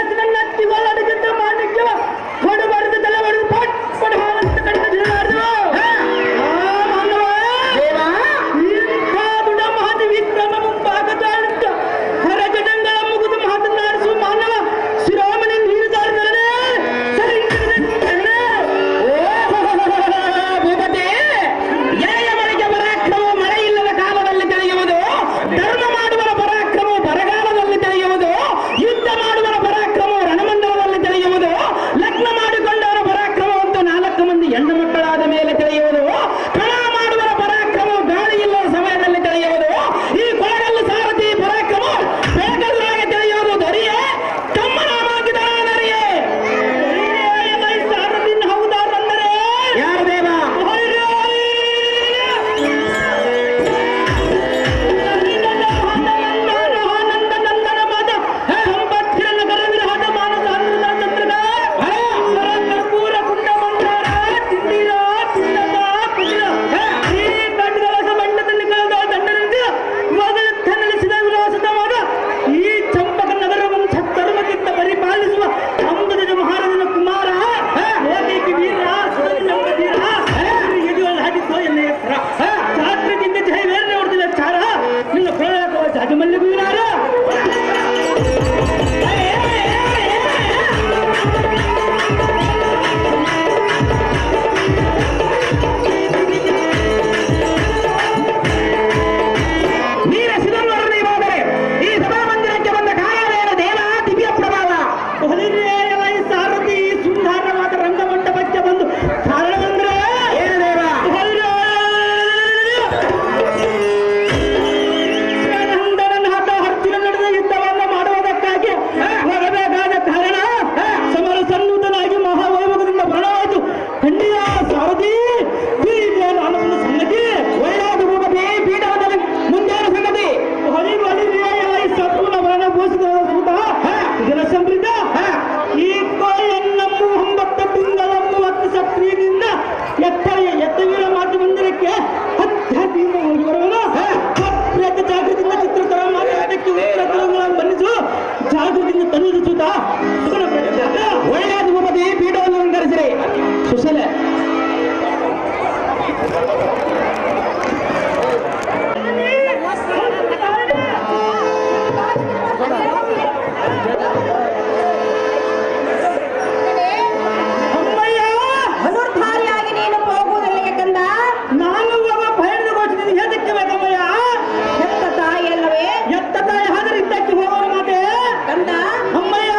ಸೂತ ಇದರ ಸಮೃದ್ಧ ಈ ನಮ್ಮ 9 ತಿಂಗಳ 30 ಸಕ್ರಿಯದಿಂದ ಎತ್ತವೀರ ಮಾತು ಮಂದಿರಕ್ಕೆ ಅತ್ಯಾಧೀನ ಹೋಗಿ ಬರುವನು ಪ್ರತ್ಯೇಕ ಜಾಗೃತಿಯಿಂದ ಚಿತ್ರತರ ಮಾತಾಡಕ್ಕೆ ಉತ್ತರಗಳನ್ನು ಬಂಧಿಸು ಜಾಗೃತಿಯಿಂದ ತನ್ನುವುದು ಸೂತ ಒಳ್ಳೆಯದು ಭೂಪತಿ ಪೀಠವನ್ನು ಅಲಂಕರಿಸಿರಿ ಸುಶಲೆ ಧನುರ್ಧಾರಿಯಾಗಿ ನೀನು ಹೋಗುವುದಲ್ಲಿಗೆ ಕಂದ. ನಾನು ಭಯದ ಘೋಷಣೆ ಹೇದಕ್ಕೆ ಬೇಕಮ್ಮಯ್ಯ ಹೆತ್ತ ತಾಯಿ ಅಲ್ಲವೇ? ಎತ್ತ ತಾಯಿ ಹಾದರೆ ಇದ್ದಕ್ಕೆ ಹೋಗೋಣ ಮಾತೆ ಕಂದ ಅಮ್ಮಯ್ಯ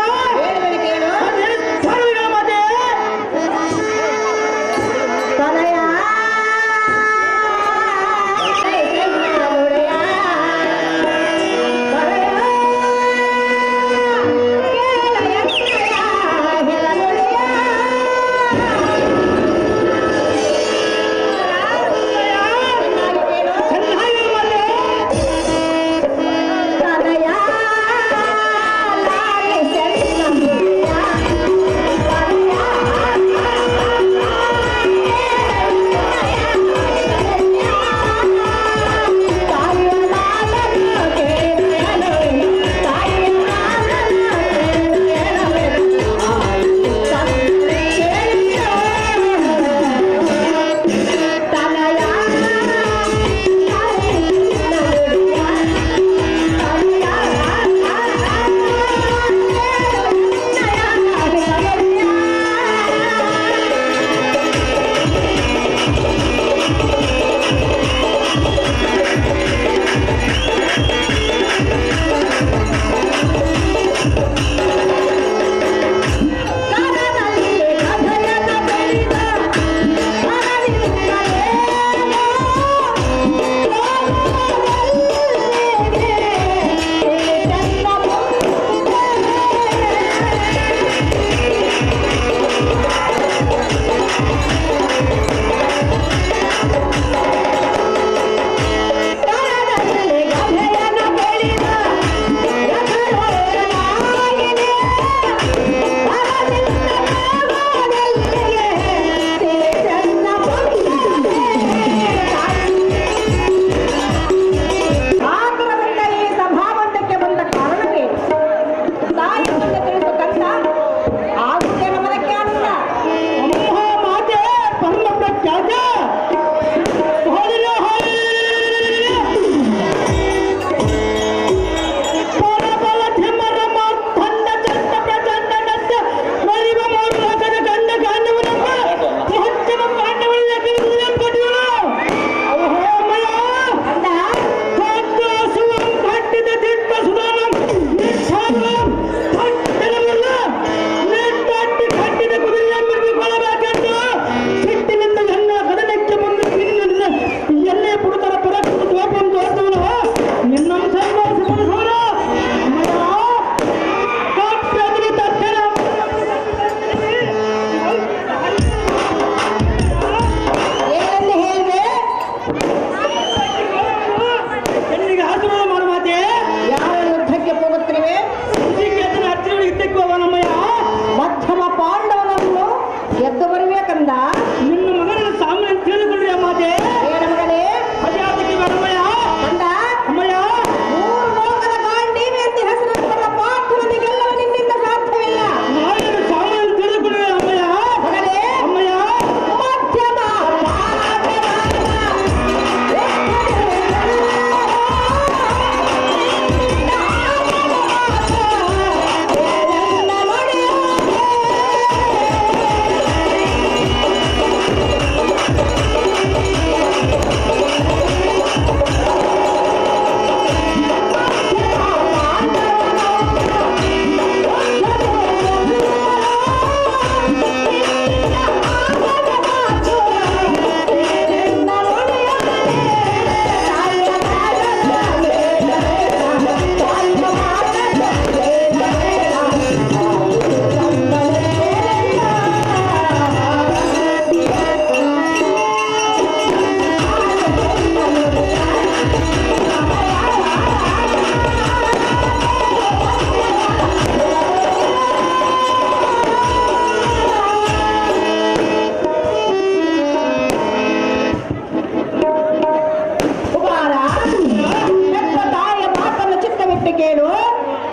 ಕೇಳು.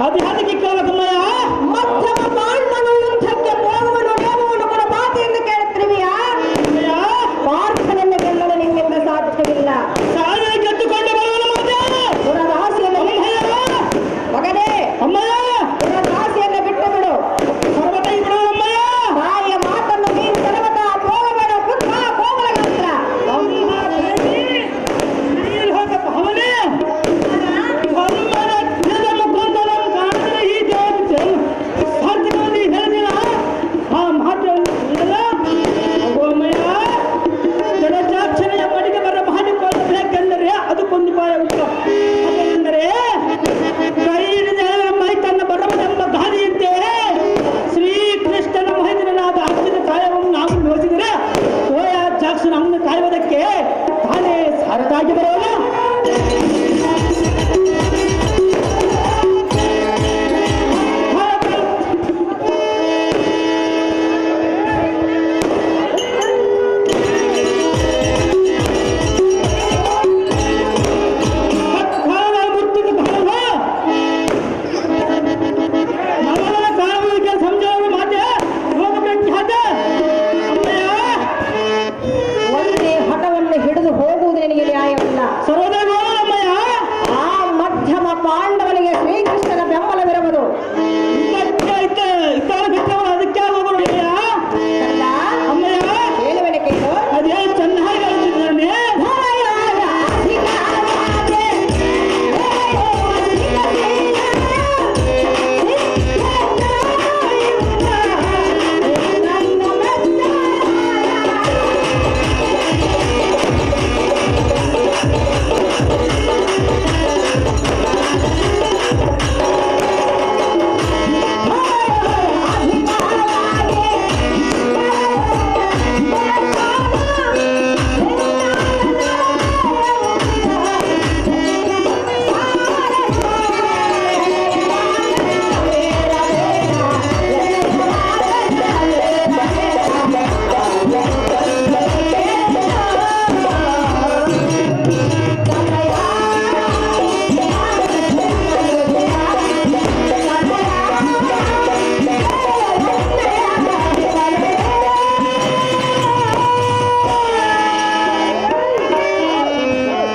ಅದು ಅದಕ್ಕೆ ಕೇಳಬೇಕಮ್ಮಯ್ಯ. ಮಧ್ಯಮ ಪಾಂಡವನು ಯುದ್ಧಕ್ಕೆ ಹೋಗುವನು ನೇಮವನ್ನು ಕೊಡ ಮಾತೆಯನ್ನು ಕೇಳುತ್ತಿರುವೆಯಾ? ಪಾರ್ಥನನ್ನು ಗೆಲ್ಲಲು ನಿಮ್ಮಿಂದ ಸಾಧ್ಯವಿಲ್ಲ. ಸಾಧನೆ ಗೆದ್ದುಕೊಂಡು ಬರುವನು ಮತ್ತೆ ಪುರದ ಆಸೆಯನ್ನು ಮಗನೇ, ಅಮ್ಮಯ್ಯ ಪುರದ ಆಸೆಯನ್ನು ಬಿಟ್ಟು ಬಿಡು. ಸರ್ವತ ಬಿಡು ಅಮ್ಮಯ್ಯ. ತಾಯಿಯ ಮಾತನ್ನು ನೀನು ಸರ್ವತ ಹೋಗಬೇಡ ಪುತ್ರ, ಕೋಮಲ ನಂತರ ಅವನೇ ಮುಖಂಡರ ಕಾಣಿದ್ರೆ ಈ ಸಾಧ್ಯವಾಗಿ ಹೇಳಿದಿಲ್ಲ ಆ ಮಾತು ಅಮ್ಮಯ್ಯ. ಜಡಚಾಕ್ಷಣೆಯ ಮಡಿಗೆ ಬರ ಮಾಡಿಕೊಳ್ಳಬೇಕೆಂದರೆ ಅದಕ್ಕೊಂದು ಉಪಾಯ ಉಂಟು. ಅದೇನೆಂದರೆ ಕೈ ಹಿಡಿದ ಮೈ ತನ್ನ ಬರವನೆಂಬ ಗಾಳಿಯಂತೆ ಶ್ರೀಕೃಷ್ಣನ ಮಹೇಂದ್ರನಾದ ಅರ್ಜುನ ಕಾಯವನ್ನು ನಾವು ಯೋಚಿಸಿದರೆ ಸೋಯ ಜಾಕ್ಷನ ಅನ್ನು ಕಾಯುವುದಕ್ಕೆ ತಾನೇ ಸಾರದಾಗಿ ಬರೋಣ. ಒಂದೇ ಹಠವನ್ನು ಹಿಡಿದು ಹೋಗುವುದು ನಿನಗೆ ನ್ಯಾಯವಿಲ್ಲ. ಆ ಮಧ್ಯಮ ಪಾಂಡವನಿಗೆ ಶ್ರೀಕೃಷ್ಣನ ಬೆಂಬಲವಿರುವುದು. ಅದಕ್ಕೆ ಕಂದ, ಹೇಳುವೆನೆ ಕೇಳು. ಅದೇ ಚೆನ್ನಾಗಿ ಹೇಳ್ತಿದ್ದಾನೆ.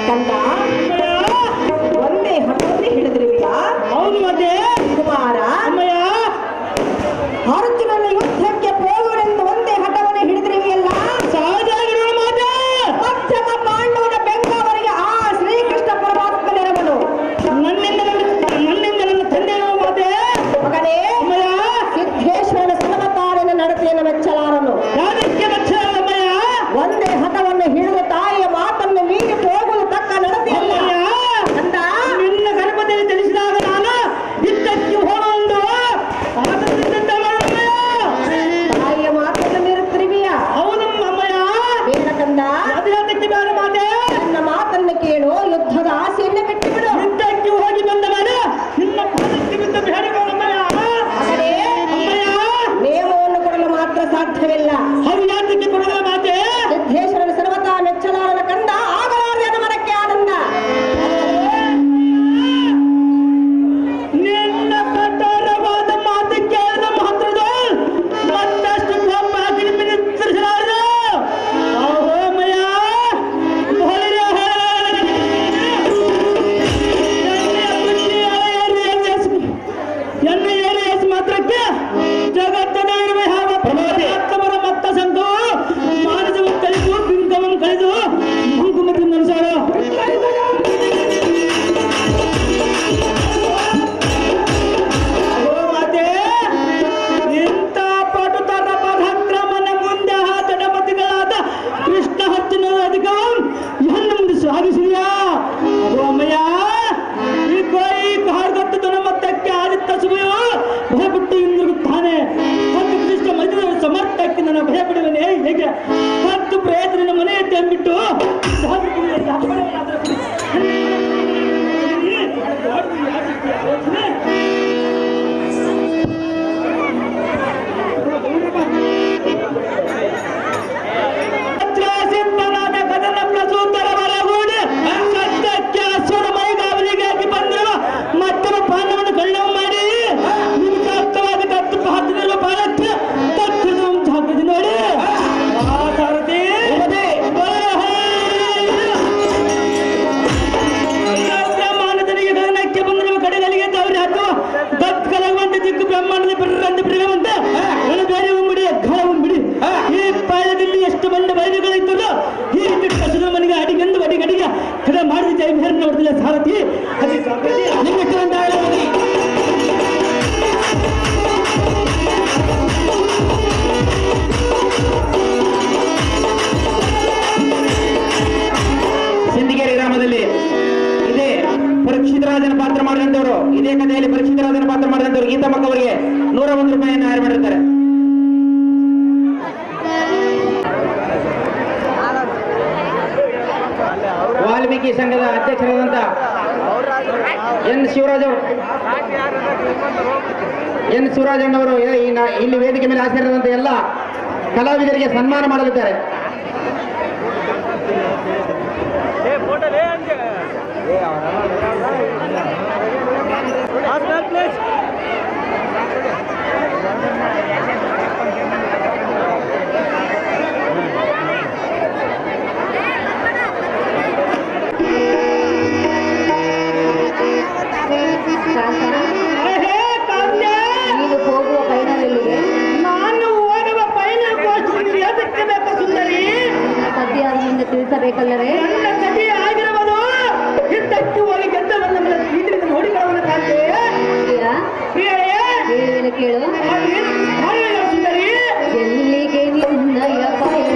ಕಂದ, ಒಂದೇ ಹಠವನ್ನು ಹಿಡಿದಿರುವೆಯಾ? ಹೌದು ಮತ್ತೆ ಕುಮಾರ, ಅಮ್ಮಯ್ಯ. ಅರ್ಜುನನ ಯುದ್ಧಕ್ಕೆ ಹೋಗುವನೆಂದು ಒಂದೇ ಹಠವನ್ನು ಹಿಡಿದಿರುವೆಯಲ್ಲ. ಸಹಜಾಗಿರುವ ಮಾತೆ ಮಧ್ಯಮ ಪಾಂಡವನ ಬೆಂಗಾವರಿಗೆ ಆ ಶ್ರೀಕೃಷ್ಣ ಪರಮಾತ್ಮನಿರವನು. ನನ್ನಿಂದ ನನ್ನ ತಂದೆ ಮಾತೆ ಮಗನೇ, ಅಮ್ಮಯ್ಯ. ಸಿದ್ದೇಶ್ವರನ ಸರ್ವತಾರಿನ ನಡತೆಯನ್ನು ಮೆಚ್ಚಲಾರನು. ಯಾದಕ್ಕೆ ಅಮ್ಮಯ್ಯ. ಒಂದೇ ಹಠವನ್ನು ಹಿಡಿದು ತಾಯಿಯ ಮಾತನ್ನು ಮೀರಿ ಹೋಗುವುದು ತಕ್ಕ ನಡತೆಯಲ್ಲ. ಕಂದ, ನಿನ್ನ ಗರ್ಭದಲ್ಲಿ ತಿಳಿಸಿದಾಗ ನಾನು ಯುದ್ಧಕ್ಕೆ ಹೋಗುವುದು ತಾಯಿಯ ಮಾತನ್ನು ಮೀರುತ್ತಿರುವೆಯಾ? ಹೌದಮ್ಮ ಅಮ್ಮಯ್ಯ. ಬೇಡ ಕಂದ, ಅದಕ್ಕೆ ಬೇಡ ಮಾತೆ. ನನ್ನ ಮಾತನ್ನು ಕೇಳು. ಯುದ್ಧದ ಆಸೆಯನ್ನೇ ಬಿಟ್ಟು ಬಿಡು. ಯುದ್ಧಕ್ಕೆ ಹೋಗಿ ಬಂದ ಮೇಲೆ ನಿನ್ನ ಪಾದಕ್ಕೆ ಬಿದ್ದು ಬೇಡಿಕೊಳ್ಳಮ್ಮಯ್ಯ. ಮಗನೇ, ಅಮ್ಮಯ್ಯ. ನೇಮವನ್ನು ಕೊಡಲು ಮಾತ್ರ ಸಾಧ್ಯವಿಲ್ಲ. ಅದು ಯಾತಕ್ಕೆ ಕೊಡದ ಮಾತೆ. ಸಿದ್ದೇಶ್ವರನ ಸರ್ವತಾ ಮೆಚ್ಚಲಾರನ ಕಂದ, ಆಗಲಾರದೆ ಮನಕ್ಕೆ ಆನಂದ. ನಿನ್ನ ಕಠೋರವಾದ ಮಾತು ಕೇಳಿದ ಮಾತ್ರದ ಮತ್ತಷ್ಟು ಕೋಪ ಹಾಕಿ ನಿಲ್ಲಿಸಲಾರದು. ಅಮ್ಮಯ್ಯ. ಎಣ್ಣೆ ಏರಿಯಸ್ ಮಾತ್ರಕ್ಕೆ ಜಗತ್ತಿನಲ್ಲಿರುವ ಯಾವ ಪರಮಾತ್ಮರ ಮತ್ತ ಸಂತು ಮಾನಸವನ್ನು ಕಳೆದು ಬಿಂಕವನ್ನು ಕಳೆದು ಕುಂಕುಮದಿಂದ ಅನುಸಾರ ಮಾತೆ ಇಂಥ ಪಟುತರ ಪರಾಕ್ರಮನ ಮುಂದೆ ತಡಪತಿಗಳಾದ ಕೃಷ್ಣ ಹತ್ತಿನ ಅಧಿಕವು ನನ್ನ ಮುಂದೆ ಸಾಗಿಸಿದೆಯಾ? ಅದು ಅಮ್ಮಯ್ಯ. ಈ ಕೋಯಿ ಕಾರ್ಗತ್ತದ ಮತ್ತಕ್ಕೆ ಆದಿತ್ಯ ಸುಮಯು ಭಯಪಟ್ಟು ಹಿಂದಿರುಗುತ್ತಾನೆ. ಮತ್ತು ಕೃಷ್ಣ ಮಧ್ಯದ ಸಮರ್ಥಕ್ಕೆ ನನ್ನ ಭಯಪಡುವನೇ ಹೇಗೆ? ಮತ್ತು ಪ್ರಯತ್ನ ಮನೆಯತ್ತೆ ಅಂದ್ಬಿಟ್ಟು ಸಿದ್ಧನಾದ ಕದನ ಪ್ರಸೂತರ ಬರಗೂಡಿ ಸತ್ಯಕ್ಕೆ ಅಶ್ವರ ಮೈಗಾವಲಿಗಾಗಿ ಬಂದಿರುವ ಮತ್ತೊಬ್ಬ ಪಾಂಡವನ ಕಥೆಯಲ್ಲಿ ಪರಿಚಿತರಾದ ಪಾತ್ರ ಮಾಡಿದಂತವರು ಗೀತಮ್ಮಕ್ಕ ಅವರಿಗೆ 101 ರೂಪಾಯಿಯನ್ನು ಆಯ್ಕೆ ಮಾಡಿರ್ತಾರೆ. ವಾಲ್ಮೀಕಿ ಸಂಘದ ಅಧ್ಯಕ್ಷರಾದಂತ ಎನ್ ಶಿವರಾಜಣ್ಣವರು ಇಲ್ಲಿ ವೇದಿಕೆ ಮೇಲೆ ಹಾಜರಿರುವಂತ ಎಲ್ಲ ಕಲಾವಿದರಿಗೆ ಸನ್ಮಾನ ಮಾಡಲಿದ್ದಾರೆ. ನೀನು ಹೋಗುವ ಪಯಣವೆಲ್ಲಿಗೆ? ನಾನು ಹೋಗುವ ಪಯಣ ಅದಕ್ಕೆ ಬೇಕು ಸುಂದರಿ. ಸದ್ಯ ಅದರಿಂದ ತಿಳಿಸಬೇಕಲ್ಲವೇ? ನನ್ನ ಕಥೆ ಆಗಿರುವುದು ಯುದ್ಧಕ್ಕೆ ಹೋಗಿ ಗೆದ್ದವನ್ನ ನೋಡಿಕೊಳ್ಳುವ ಕಾಂತೆ ಪ್ರಿಯರೇ ಕೇಳು. ಸುಂದರಿ ಎಲ್ಲಿಗೆ ನಿನ್ನಯ ಪಯಣ?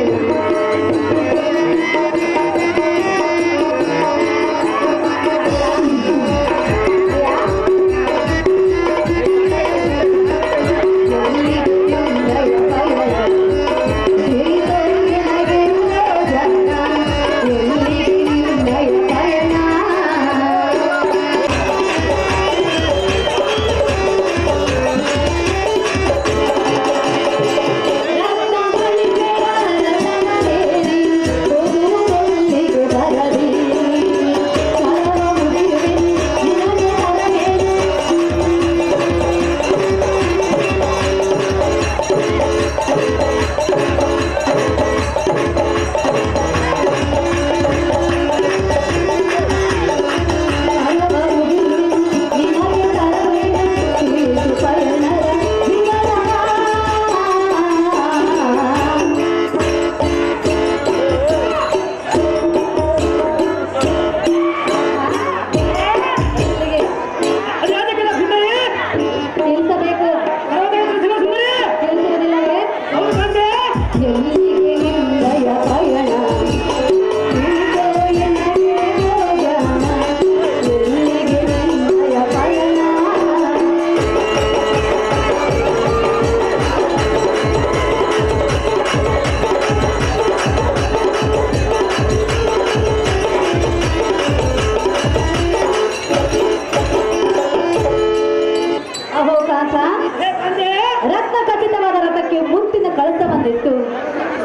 ರತ್ನ ಖಚಿತವಾದ ರಥಕ್ಕೆ ಮುತ್ತಿನ ಕಳಸವನ್ನಿಟ್ಟು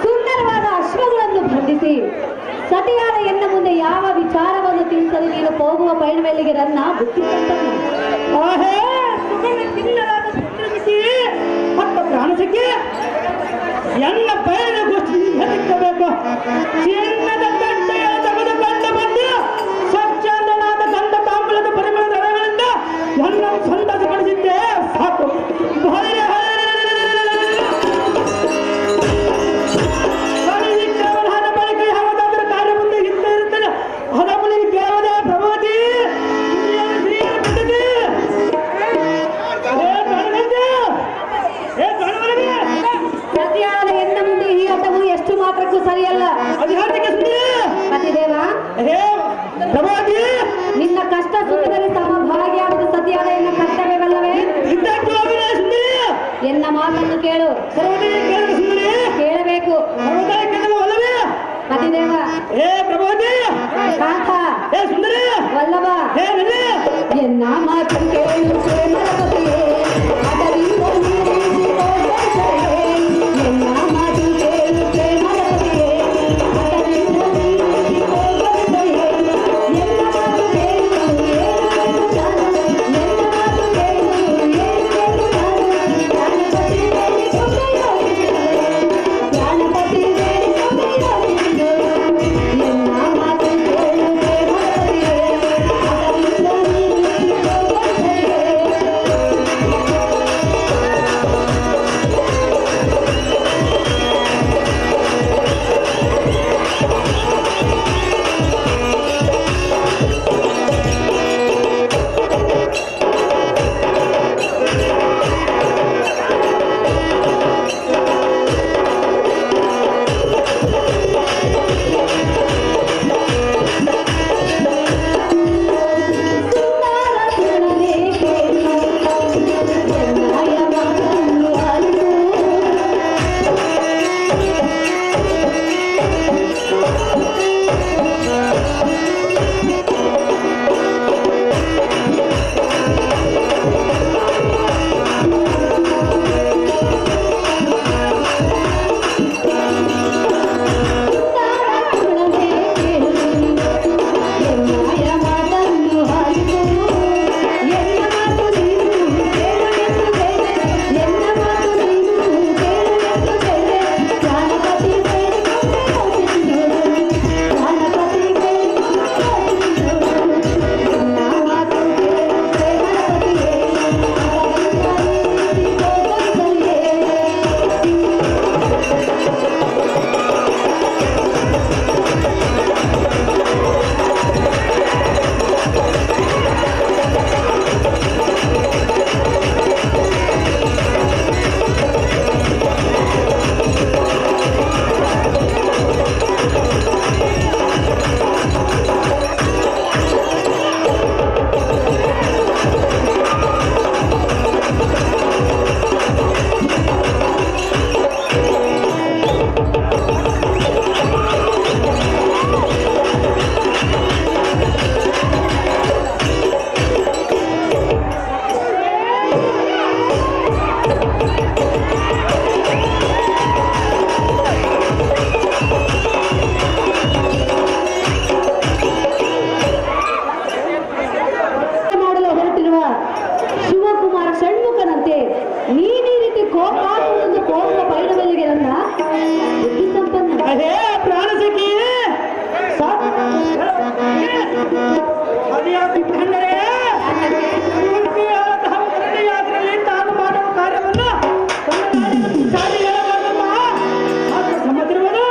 ಸುಂದರವಾದ ಅಶ್ವಗಳನ್ನು ಬಂಧಿಸಿ ಸತಿಯಾದ ಎನ್ನ ಮುಂದೆ ಯಾವ ವಿಚಾರವನ್ನು ತಿಳಿಸಲು ನೀನು ಹೋಗುವ ಪಯಣವೆಲ್ಲಿಗೆ ರನ್ನ ಬುದ್ಧಿವಂತನು. ಪ್ರಾಣಸಕ್ಕೆ ಎಲ್ಲ ಪಯಣಗೋಷ್ಠಿ ಹೆದರಿಸಬೇಕು. ಚಿನ್ನದ ಗಂಟೆಯ ತೆಗೆದುಕೊಂಡು ಬಂದು ಸ್ವಚ್ಛಂದನಾದ ಗಂಧ ತಾಂಬೂಲದ ಪರಿಮಳದ ಎಲೆಗಳಿಂದ ಎಲ್ಲ ಸಂತಸಪಡಿಸಿದ್ದೆ ಸಾಕು. ಹಣ ಬಳಿಕ ಯಾವುದಾದ್ರೂ ಕಾರ್ಯ ಮುಂದೆ ಇದ್ದೇ ಇರುತ್ತದೆ. ಹಣ ಬಳಿ ಕೇಳದೆ ಪ್ರಭಾವತಿ ಸತಿಯಾದ ಎನ್ನ ಮುಂದೆ ಈ ಆಟವು ಎಷ್ಟು ಮಾತ್ರಕ್ಕೂ ಸರಿಯಲ್ಲ. ಪತಿದೇವ, ನಿನ್ನ ಕಷ್ಟ ಸುಖದಲ್ಲಿ ಸಮಭಾಗಿಯಾಗುವುದು ಸತಿಯಾದ ಎನ್ನ ಕರ್ತವ್ಯವಲ್ಲವೇ? ಎನ್ನ ಮಾತನ್ನು ಕೇಳು. ಕೇಳಬೇಕು. ಪತಿದೇವ, ಕಾಂತ, ವಲ್ಲಭ, ಎನ್ನ ಮಾತು ಕೇಳು. ಪ್ರೇಮದ ಪತಿಯೇ, ಅದರಿಂದ ನೀರಿಸಿ ಹೋಗಬೇಕೇ. ಎನ್ನ ಮಾತು ಕೇಳು. ಪ್ರೇಮದ ಪತಿಯೇ, ಅದರಿಂದ ನೀರಿಸಿ ಹೋಗಬೇಕೇ. ಎನ್ನ ಮಾತು ಕೇಳು. ಏನು ಜ್ಞಾನ, ಎನ್ನ ಮಾತು ಕೇಳು. ಏನು ಜ್ಞಾನಪತಿ ಬೇಡಿ ಜ್ಞಾನಪತಿ ಬೇಡಿ ಎನ್ನ ಮಾತು ಕೇಳು. ಪ್ರೇಮದ ಪತಿಯೇ, ಅದರಿಂದ ನೀರಿಸಿ ಹೋಗಬೇಕೇ. ಮತ್ತೆ ನೀನ್ ಈ ರೀತಿ ಕೋಪ ಹೋಗುವ ಪೈಣವೆಲ್ಲಿಗೆ ನನ್ನ ಬುದ್ಧಿ ಸಂಪನ್ನ ಅದೇ ಪ್ರಾಣ ಸಖಿ ಯಾತ್ರೆಯಲ್ಲಿ ತಾನು ಮಾಡುವ ಕಾರ್ಯವನ್ನ ಸಮುದ್ರವನ್ನು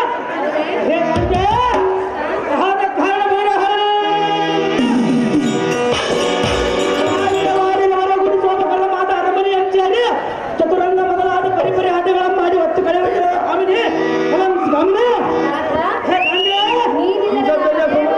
ಆದ ಕಾರಣ ಗುಡಿಸೋಮಕಲ್ಲ ಮಾತ ಅರಮನೆ ಹಂಚಾರಿ ಚತುರಂಗ ಮೊದಲಾದ ಪರಿಪರಿ ಆಟಗಳನ್ನು ಮಾಡಿ ಹೊತ್ತು ಕಳೆಯುವ ಆಮೇಲೆ ಗಮನ ನೀನಿಲ್ಲ ಬೇಕು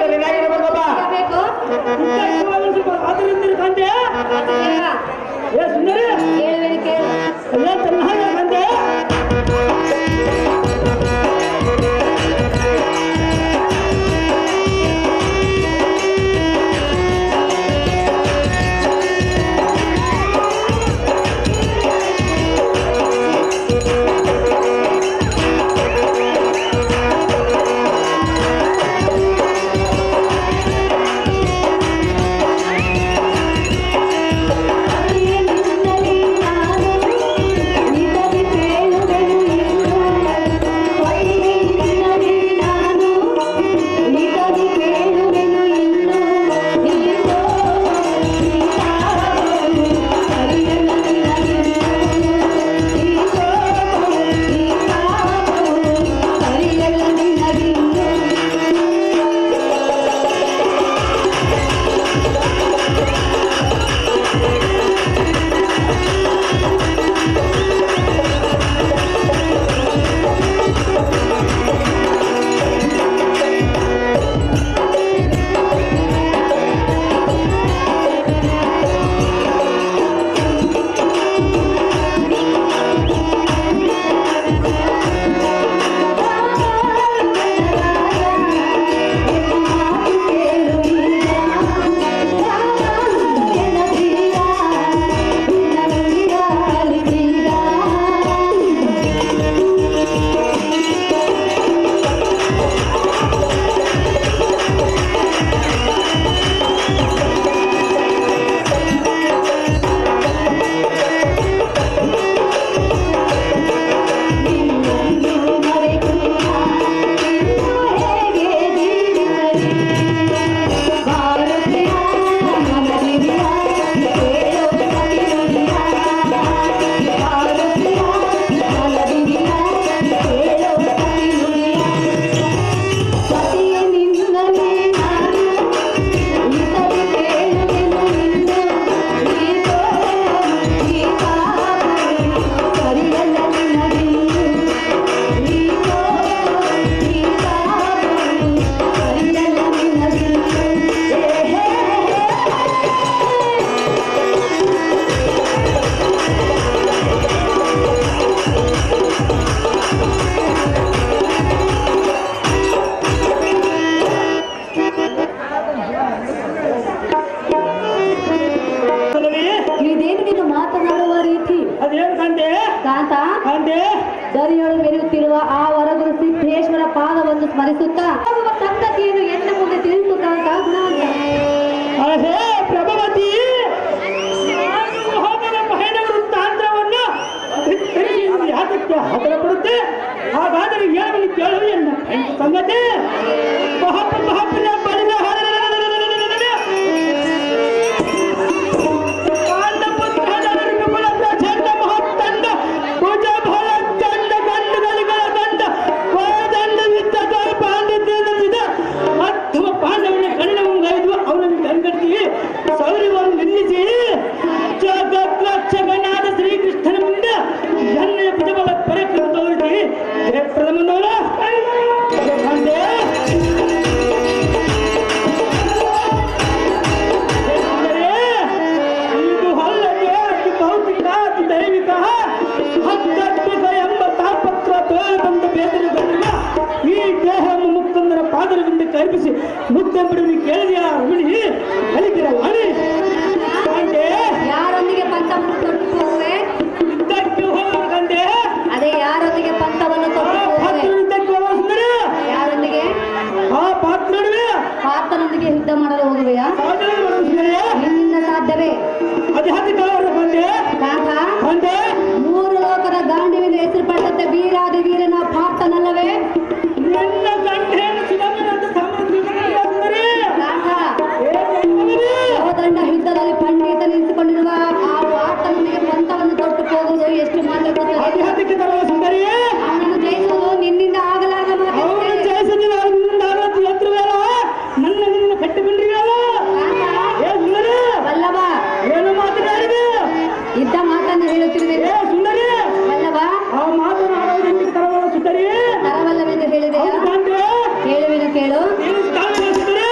ಇದ್ದ ಮಾತನ್ನು ಹೇಳುತ್ತಿರುವೆ ಏ ಸುಂದರಿ, ಅಲ್ಲವಾ? ಆ ಮಾತನ್ನು ಆಡೋದಕ್ಕೆ ತರವಲ್ಲ ಸುಂದರಿ. ತರವಲ್ಲವೆಂದು ಹೇಳಿದೆಯಾ? ಹೌದು ಕಾಂತೆ. ಹೇಳುವೆನು ಕೇಳು. ನೀನು ಕಾವ್ಯ ಸುಂದರಿ.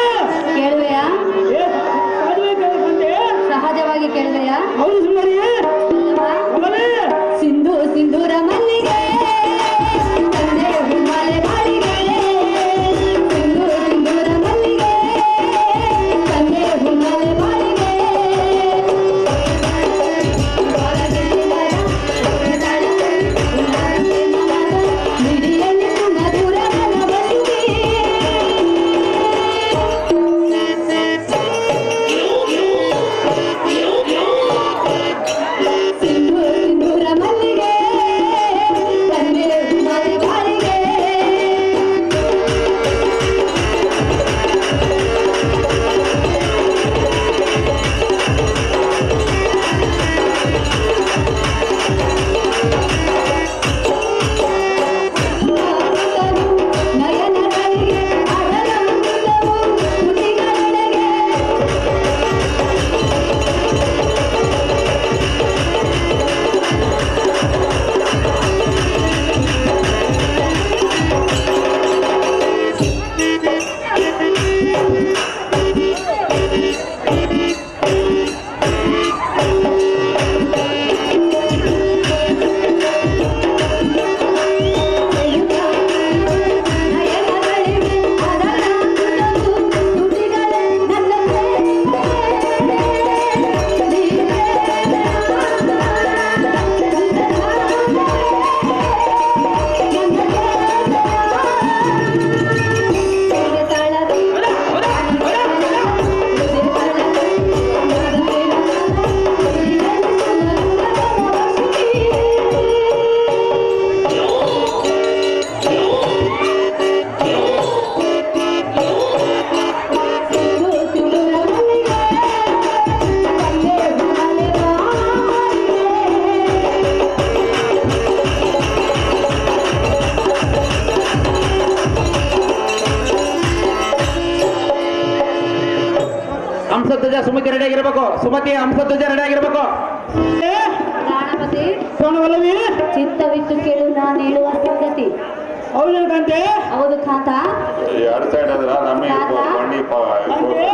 ಕೇಳುವೆಯಾ? ಏ ಸಾಧುವೆ ಕಾಂತೆ. ಸಹಜವಾಗಿ ಕೇಳುವೆಯಾ? ಹೌದು ಸುಂದರಿ. ಅಲ್ಲವಾ? ಅಲ್ಲವೇ? ಸಿಂಧು ಸಿಂಧೂರ ಮಲ್ಲಿಗೆ ತಂದೆ ಹಿಮಾಲಯ ಬಾಳಿಗೆ. ಸಿಂಧು ಸಿಂಧೂರ ಮಲ್ಲಿಗೆ ತಂದೆ ಹಿಮಾಲಯ ಬಾಳಿಗೆ. ಮಿಡಿಯಲ್ಲಿ ಮಧುರ ಮನವಲ್ಲಿಗೆ. ಸಿಂಧು ಸಿಂಧೂರ ಮಲ್ಲಿಗೆ ತಂದೆ ಹಿಮಾಲಯ ಬಾಳಿಗೆ. ನಯನಗಳಿಗೆ ಅದರ ಮುಂದವು ತುಟಿಗಳೆಡೆಗೆ. ನಯನಗಳಿಗೆ ಅದರ ಮುಂದವು ತುಟಿಗಳೆ ನನ್ನ ಹಂಸಧ್ವಜ ಸುಮತಿ ರೆಡಿ ಆಗಿರ್ಬೇಕು. ಸುಮತಿ ಹಂಸಧ್ವಜ ರೆಡಿ ಆಗಿರ್ಬೇಕು. ಏ ಪ್ರಾಣಪತಿ ಪ್ರಾಣವಲ್ಲವೇ? ಚಿತ್ತವಿಟ್ಟು ಕೇಳು ನಾನು ಹೇಳುವ ಸಂಗತಿ. ಹೌದು ಕಾಂತೆ. ಹೌದು ಕಾಂತ. ಎರಡು ಸೈಡ್ ಅದ್ರ ನಮಗೆ ಕಾಂತೆ